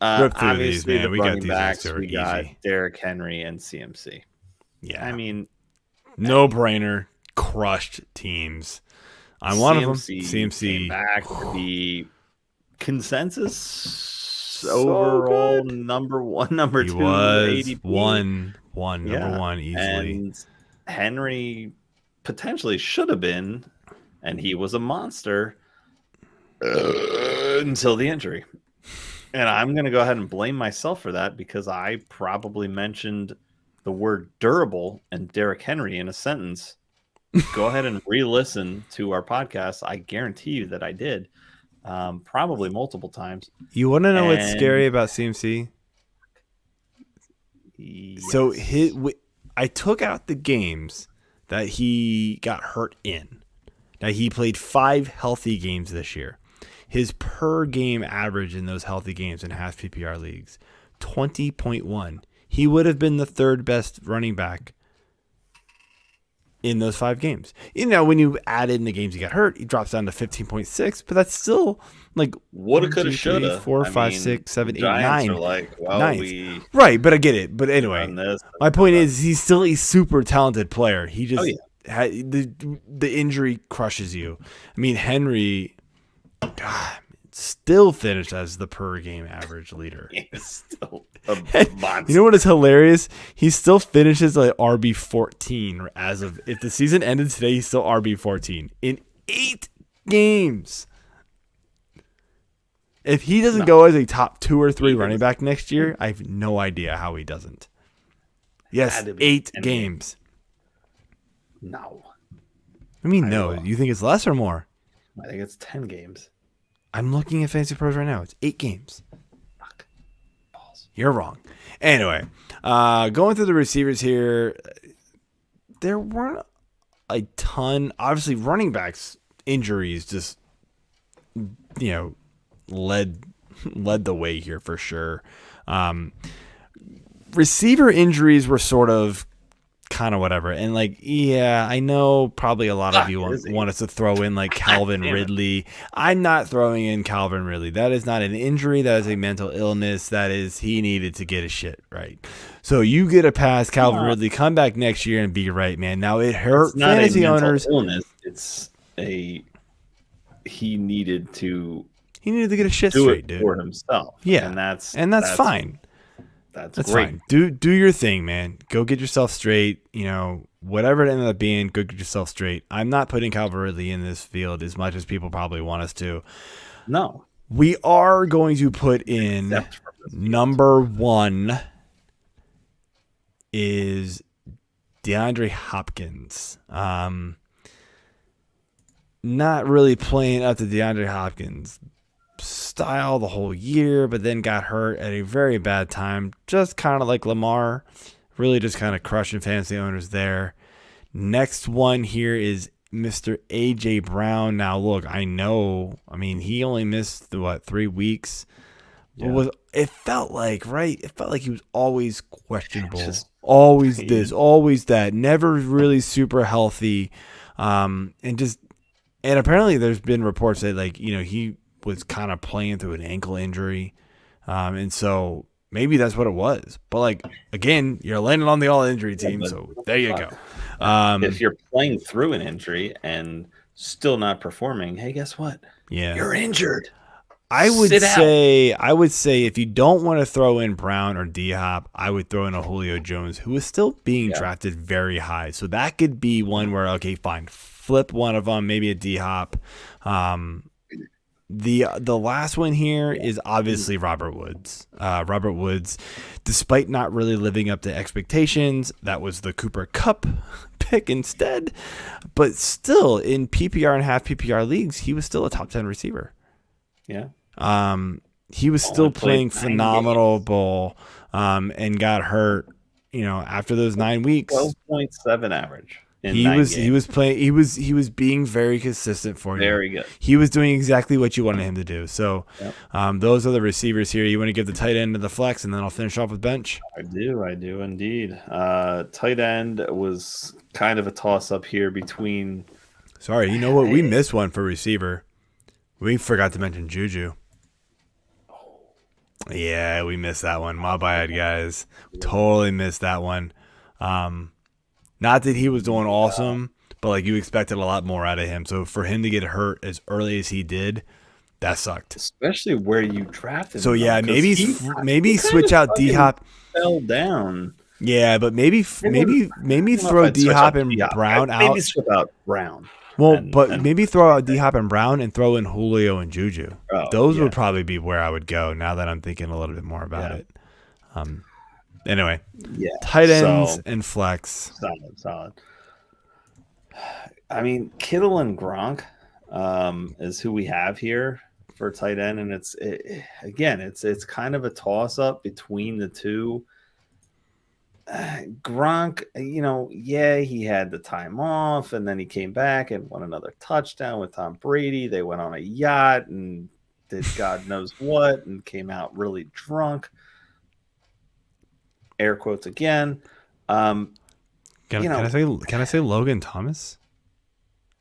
Rip through Obviously, these, man. the We got running these backs. extra We got easy. Derrick Henry and CMC. Yeah, I mean, no brainer. Crushed teams. I'm one of them. CMC came back to be consensus overall good. number one, number He two. was ADP. number one easily. And Henry potentially should have been, and he was a monster until the injury. And I'm going to go ahead and blame myself for that because I probably mentioned the word durable and Derrick Henry in a sentence. Go ahead and re-listen to our podcast. I guarantee you that I did, probably multiple times. You want to know what's scary about CMC? Yes. So I took out the games that he got hurt in. Now, he played 5 healthy games this year. His per game average in those healthy games in half PPR leagues, 20.1. He would have been the 3rd best running back in those 5 games. You know, when you add in the games he got hurt, he drops down to 15.6, but that's still like woulda, coulda, shoulda. 4, 5, 6, 7, 8, 9. Are like, well, 9. Right, but I get it. But anyway, my point is he's still a super talented player. He just the injury crushes you. I mean, Henry, God, still finished as the per game average leader. Still a monster. You know what is hilarious? He still finishes like RB14 as of, if the season ended today, he's still RB14 in 8 games. If he doesn't go as a top 2 or 3 running back next year, I have no idea how he doesn't. Yes, 8 games. No. I mean, no. You think it's less or more? I think it's 10 games. I'm looking at Fantasy Pros right now. It's 8 games. Fuck. Balls. You're wrong. Anyway, going through the receivers here, there weren't a ton. Obviously, running backs injuries just, led the way here for sure. Receiver injuries were sort of kind of whatever. And I know probably a lot of you want us to throw in like Calvin Ridley. I'm not throwing in Calvin Ridley. That is not an injury. That is a mental illness. That is, he needed to get his shit right. So you get a pass, Calvin Ridley, come back next year and be right, man. Now it hurt fantasy owners. Illness. It's he needed to get a shit straight, dude, for himself. Yeah, and that's fine. That's great. Fine. Do your thing, man. Go get yourself straight. Whatever it ended up being, go get yourself straight. I'm not putting Calvin Ridley in this field as much as people probably want us to. No. We are going to put in number 1 is DeAndre Hopkins. Not really playing up to DeAndre Hopkins style the whole year, but then got hurt at a very bad time, just kind of like Lamar, really just kind of crushing fantasy owners there. Next one here is Mr. AJ Brown. Now look, he only missed 3 weeks. Yeah. It felt like he was always questionable, always this, always that, never really super healthy, and apparently there's been reports that he was kind of playing through an ankle injury. And so maybe that's what it was. But again, you're landing on the all injury team. So there you go. If you're playing through an injury and still not performing, hey, guess what? Yeah. You're injured. I would Sit out. say if you don't want to throw in Brown or D-Hop, I would throw in a Julio Jones, who is still being drafted very high. So that could be one where, okay, fine, flip one of them, maybe a D-Hop. The last one here is obviously Robert Woods. Robert Woods, despite not really living up to expectations, that was the Cooper Kupp pick instead. But still, in PPR and half PPR leagues, he was still a top 10 receiver. Yeah. He was still playing phenomenal ball, and got hurt, after those 9 weeks. 12.7 average. He was being very consistent for you. Very good. He was doing exactly what you wanted him to do. So, those are the receivers here. You want to give the tight end to the flex, and then I'll finish off with bench. I do indeed. Tight end was kind of a toss up here between. Sorry, you know what? We missed one for receiver. We forgot to mention Juju. Yeah, we missed that one. My bad, guys. Totally missed that one. Not that he was doing awesome, but you expected a lot more out of him. So for him to get hurt as early as he did, that sucked. Especially where you drafted him. So yeah, maybe switch out D-Hop. Fell down. Yeah, but maybe throw D-Hop and Brown out. Maybe swap out Brown. Well, maybe throw out D-Hop and Brown and throw in Julio and Juju. Those would probably be where I would go now that I'm thinking a little bit more about it. Anyway, tight ends and flex. Solid. I mean, Kittle and Gronk is who we have here for tight end, and it's kind of a toss up between the two. Gronk, he had the time off, and then he came back and won another touchdown with Tom Brady. They went on a yacht and did God knows what, and came out really drunk. Air quotes again. Can I say Logan Thomas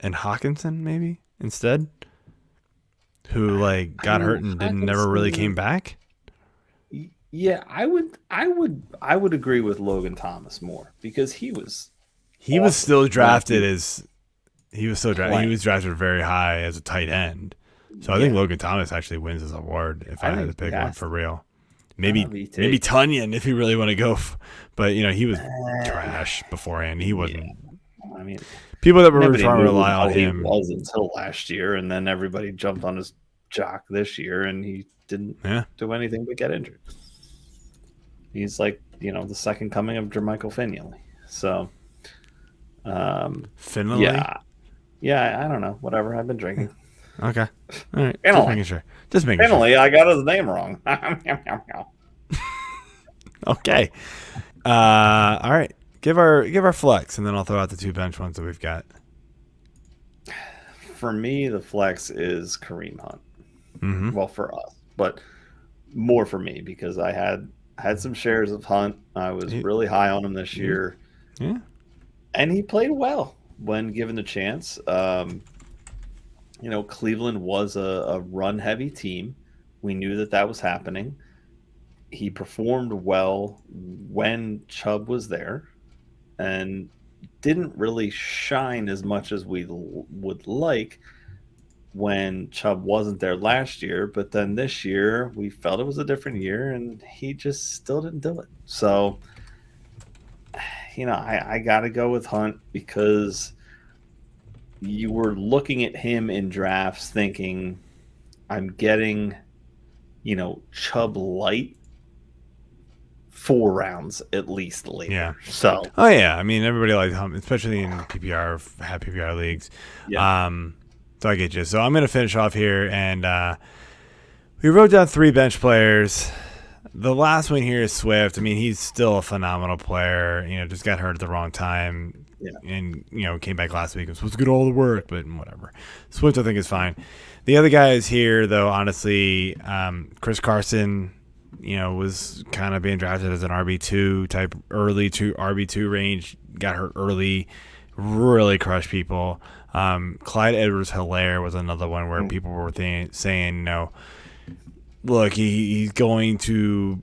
and Hawkinson maybe instead, who got hurt and never really came back? Yeah, I would agree with Logan Thomas more because he was still drafted as he was drafted very high as a tight end. So I think Logan Thomas actually wins this award if I had to pick one for real. Maybe Tunyon if you really want to go, but he was trash beforehand. He wasn't. Yeah. I mean, people that were trying to rely on him he was until last year, and then everybody jumped on his jock this year, and he didn't do anything but get injured. He's the second coming of Jermichael Finley. So, Finley. Yeah. I don't know. Whatever. I've been drinking. Okay. All right. Just making sure. Finley, I got his name wrong. Okay. All right. Give our flex, and then I'll throw out the two bench ones that we've got. For me, the flex is Kareem Hunt. Mm-hmm. Well, for us, but more for me because I had some shares of Hunt. I was really high on him this year. Yeah. And he played well when given the chance. Cleveland was a run-heavy team. We knew that was happening. He performed well when Chubb was there and didn't really shine as much as we would like when Chubb wasn't there last year. But then this year, we felt it was a different year, and he just still didn't do it. So, I got to go with Hunt because you were looking at him in drafts thinking, I'm getting, Chubb light 4 rounds at least later. Yeah. So. Oh yeah, I mean everybody likes Hunt, especially in half PPR leagues. Yeah. So I get you. So I'm gonna finish off here, and we wrote down 3 bench players. The last one here is Swift. I mean, he's still a phenomenal player. Just got hurt at the wrong time. Yeah. And, came back last week and was supposed to get all the work, but whatever. Swift, I think, is fine. The other guys here, though, honestly, Chris Carson, was kind of being drafted as an RB2 type, early to RB2 range, got hurt early, really crushed people. Clyde Edwards-Helaire was another one where people were saying, look, he's going to,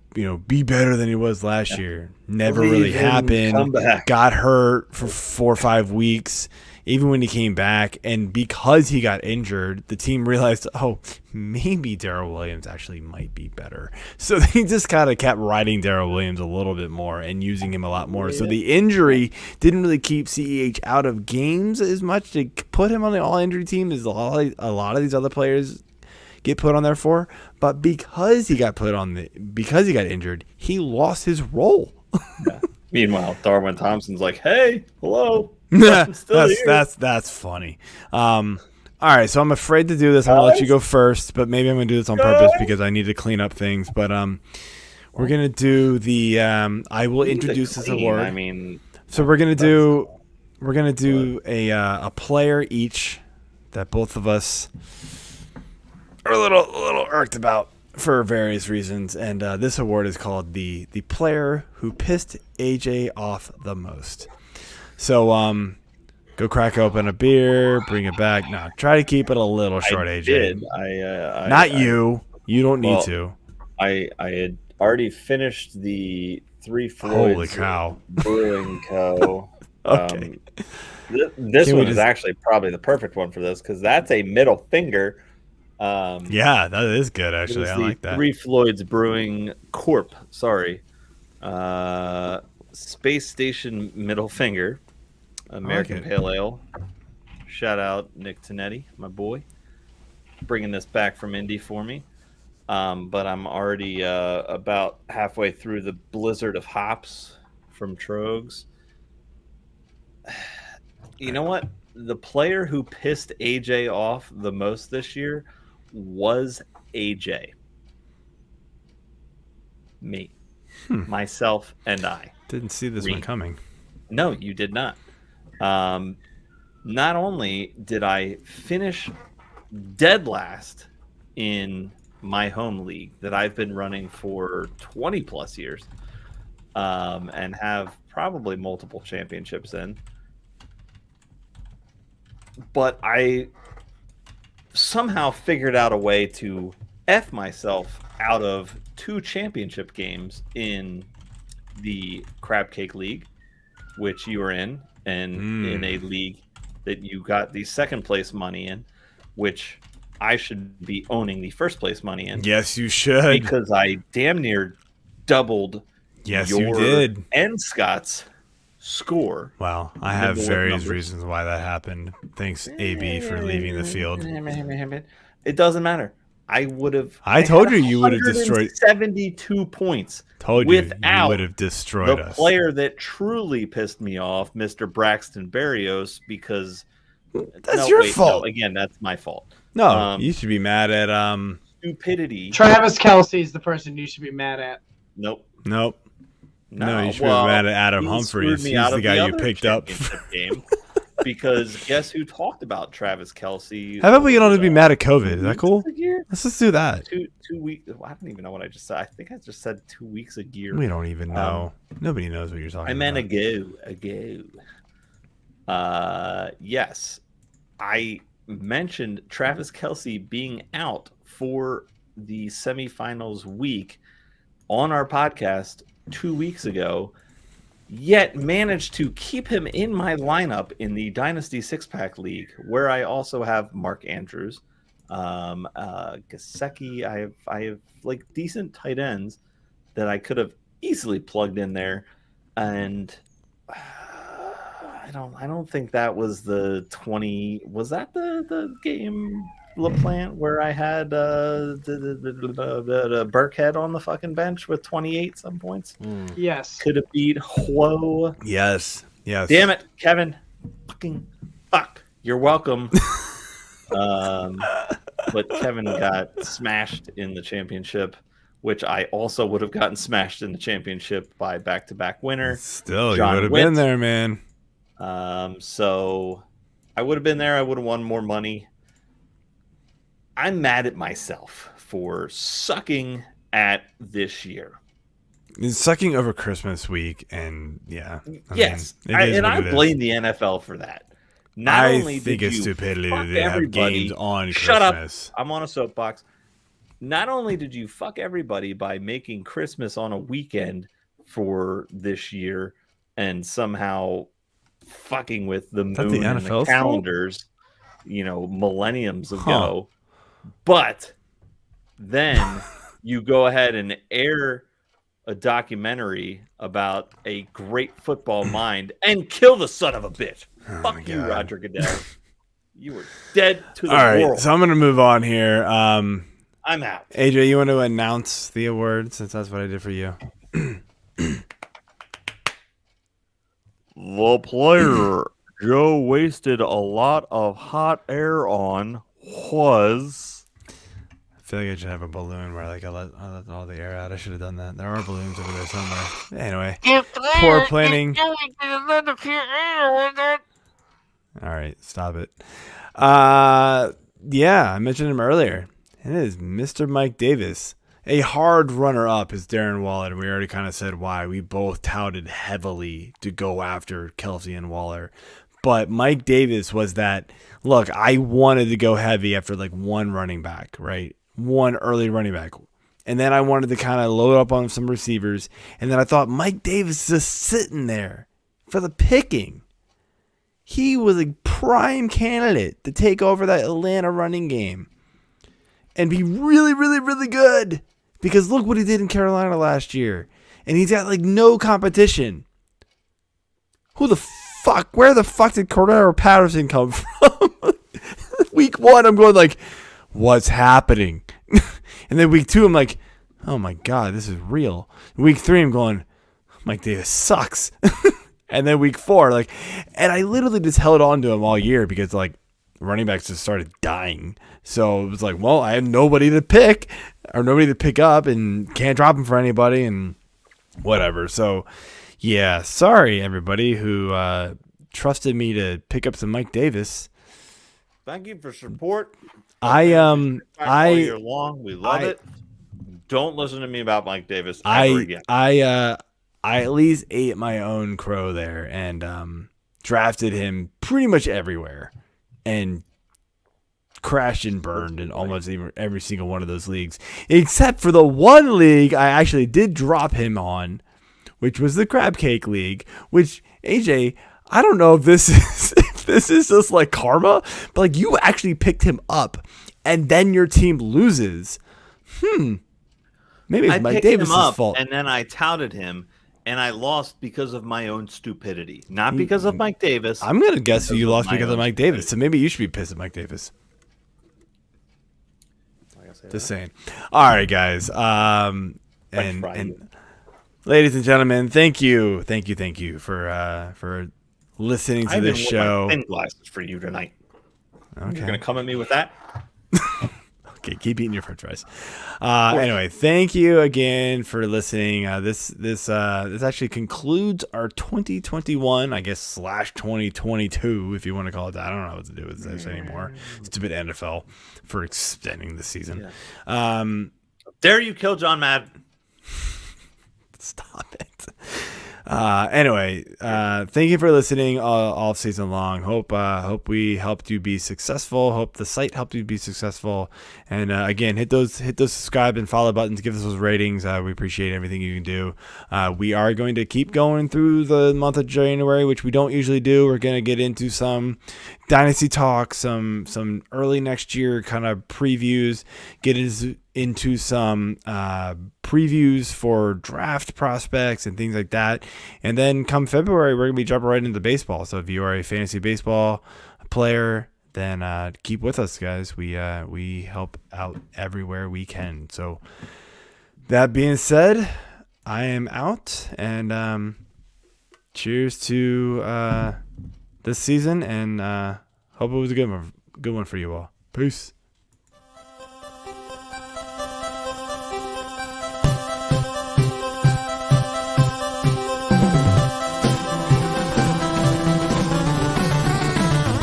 be better than he was last year. Never really happened. Got hurt for 4 or 5 weeks. even when he came back. And because he got injured, the team realized, oh, maybe Darrell Williams actually might be better. So they just kind of kept riding Darrell Williams a little bit more and using him a lot more. So the injury didn't really keep CEH out of games as much to put him on the all-injury team as a lot of these other players get put on there for. But because he got injured, he lost his role. Yeah. Meanwhile, Darwin Thompson's like, "Hey, hello, I'm still here." That's funny. All right, so I'm afraid to do this. I'm gonna let you go first, but maybe I'm gonna do this on purpose because I need to clean up things. But we're gonna do the. I will introduce this award. I mean, so we're gonna do a player each that both of us are a little irked about for various reasons, and this award is called the player who pissed AJ off the most. So go crack open a beer, bring it back. No, try to keep it a little short, AJ. Did. You don't need to. I had already finished the Three Floyds Holy cow. Brewing Co. Okay. This one is actually probably the perfect one for this because that's a middle finger. Yeah, that is good actually. I like that. Three Floyds Brewing Corp. Sorry, Space Station Middle Finger, American Pale Ale. Shout out Nick Tonetti, my boy, bringing this back from Indy for me. But I'm already about halfway through the blizzard of hops from Trogs. You know what? The player who pissed AJ off the most this year was AJ. Me. Myself and I. Didn't see this one coming. No, you did not. Not only did I finish dead last in my home league that I've been running for 20 plus years, and have probably multiple championships in, but I somehow figured out a way to F myself out of 2 championship games in the Crab Cake League, which you were in, and in a league that you got the second place money in, which I should be owning the first place money in. Yes, you should. Because I damn near doubled you did. And Scott's score. Wow, I have various reasons why that happened. Thanks, AB, for leaving the field. It doesn't matter. I would have. I told you would have destroyed 72 points. Told you would have destroyed us. The player that truly pissed me off, Mr. Braxton Berrios, because that's your fault. No, again, that's my fault. No, you should be mad at stupidity. Travis Kelce is the person you should be mad at. Nope. No, you should be mad at Adam Humphries. He's the guy you picked up. Game because guess who talked about Travis Kelce? How about we don't be mad at COVID? Is that cool? Let's just do that. 2 weeks. I don't even know what I just said. I think I just said 2 weeks a year. We don't even know. Nobody knows what you're talking about. I meant ago. Yes, I mentioned Travis Kelce being out for the semifinals week on our podcast 2 weeks ago, yet managed to keep him in my lineup in the Dynasty 6-Pack League, where I also have Mark Andrews, Gasecki. I have like decent tight ends that I could have easily plugged in there, and I don't think that was the 20. Was that the game LaPlante where I had the Burkhead on the fucking bench with 28 some points? Yes. Could have beat Whoa. Yes. Damn it, Kevin. Fucking fuck. You're welcome. But Kevin got smashed in the championship, which I also would have gotten smashed in the championship by back-to-back winner. Still, you would have been there, man. So I would have been there. I would have won more money. I'm mad at myself for sucking at this year. It's sucking over Christmas week, and yeah. I blame the NFL for that. I think it's stupidity that they have games on Shut Christmas. Up. I'm on a soapbox. Not only did you fuck everybody by making Christmas on a weekend for this year and somehow fucking with the that moon the and NFL's the fault? calendars, millenniums ago. But then you go ahead and air a documentary about a great football mind and kill the son of a bitch. Oh Fuck my you, God. Roger Goodell. You were dead to the All right, world. so I'm gonna move on here. I'm out. AJ, you want to announce the award since that's what I did for you? The player Joe wasted a lot of hot air on was. I feel like I should have a balloon where I let all the air out. I should have done that. There are balloons over there somewhere. Anyway, poor planning. All right, stop it. Yeah, I mentioned him earlier. It is Mr. Mike Davis. A hard runner-up is Darren Waller, and we already kind of said why. We both touted heavily to go after Kelsey and Waller. But Mike Davis was that, look, I wanted to go heavy after like one running back, right? One early running back. And then I wanted to kind of load up on some receivers. And then I thought Mike Davis is just sitting there for the picking. He was a prime candidate to take over that Atlanta running game and be really, really, really good. Because look what he did in Carolina last year. And he's got like no competition. Where the fuck did Cordero Patterson come from? Week 1, I'm going like, what's happening? And then week 2, I'm like, oh my God, this is real. Week 3, I'm going, Mike Davis sucks. And then week 4, and I literally just held on to him all year because running backs just started dying. So it was like, well, I had nobody to pick or nobody to pick up and can't drop him for anybody and whatever. So yeah, sorry everybody who trusted me to pick up some Mike Davis. Thank you for support. All year long. We love it. Don't listen to me about Mike Davis ever again. I at least ate my own crow there and drafted him pretty much everywhere and crashed and burned in almost every single one of those leagues, except for the one league I actually did drop him on, which was the Crab Cake League, which, AJ, I don't know if this is just like karma, but you actually picked him up and then your team loses. Maybe it's Mike Davis' fault. And then I touted him. And I lost because of my own stupidity, not because of Mike Davis. I'm going to guess you lost because of Mike Davis. So maybe you should be pissed at Mike Davis. Just saying. All right, guys. And ladies and gentlemen, thank you for listening to this show. My thin glasses for you tonight. Okay. You're going to come at me with that? Okay, keep eating your french fries. Anyway, thank you again for listening. This actually concludes our 2021, I guess, /2022, if you want to call it that. I don't know what to do with this anymore. Stupid NFL for extending the season. Yeah. Dare you kill John Madden? Stop it. Anyway, thank you for listening all season long. Hope we helped you be successful. Hope the site helped you be successful. And again, hit those subscribe and follow buttons. Give us those ratings. We appreciate everything you can do. We are going to keep going through the month of January, which we don't usually do. We're going to get into some Dynasty talk, some early next year kind of previews, get into some previews for draft prospects and things like that. And then come February, we're going to be jumping right into baseball. So if you are a fantasy baseball player, then keep with us, guys. We help out everywhere we can. So that being said, I am out, and cheers to this season, and hope it was a good one for you all. Peace.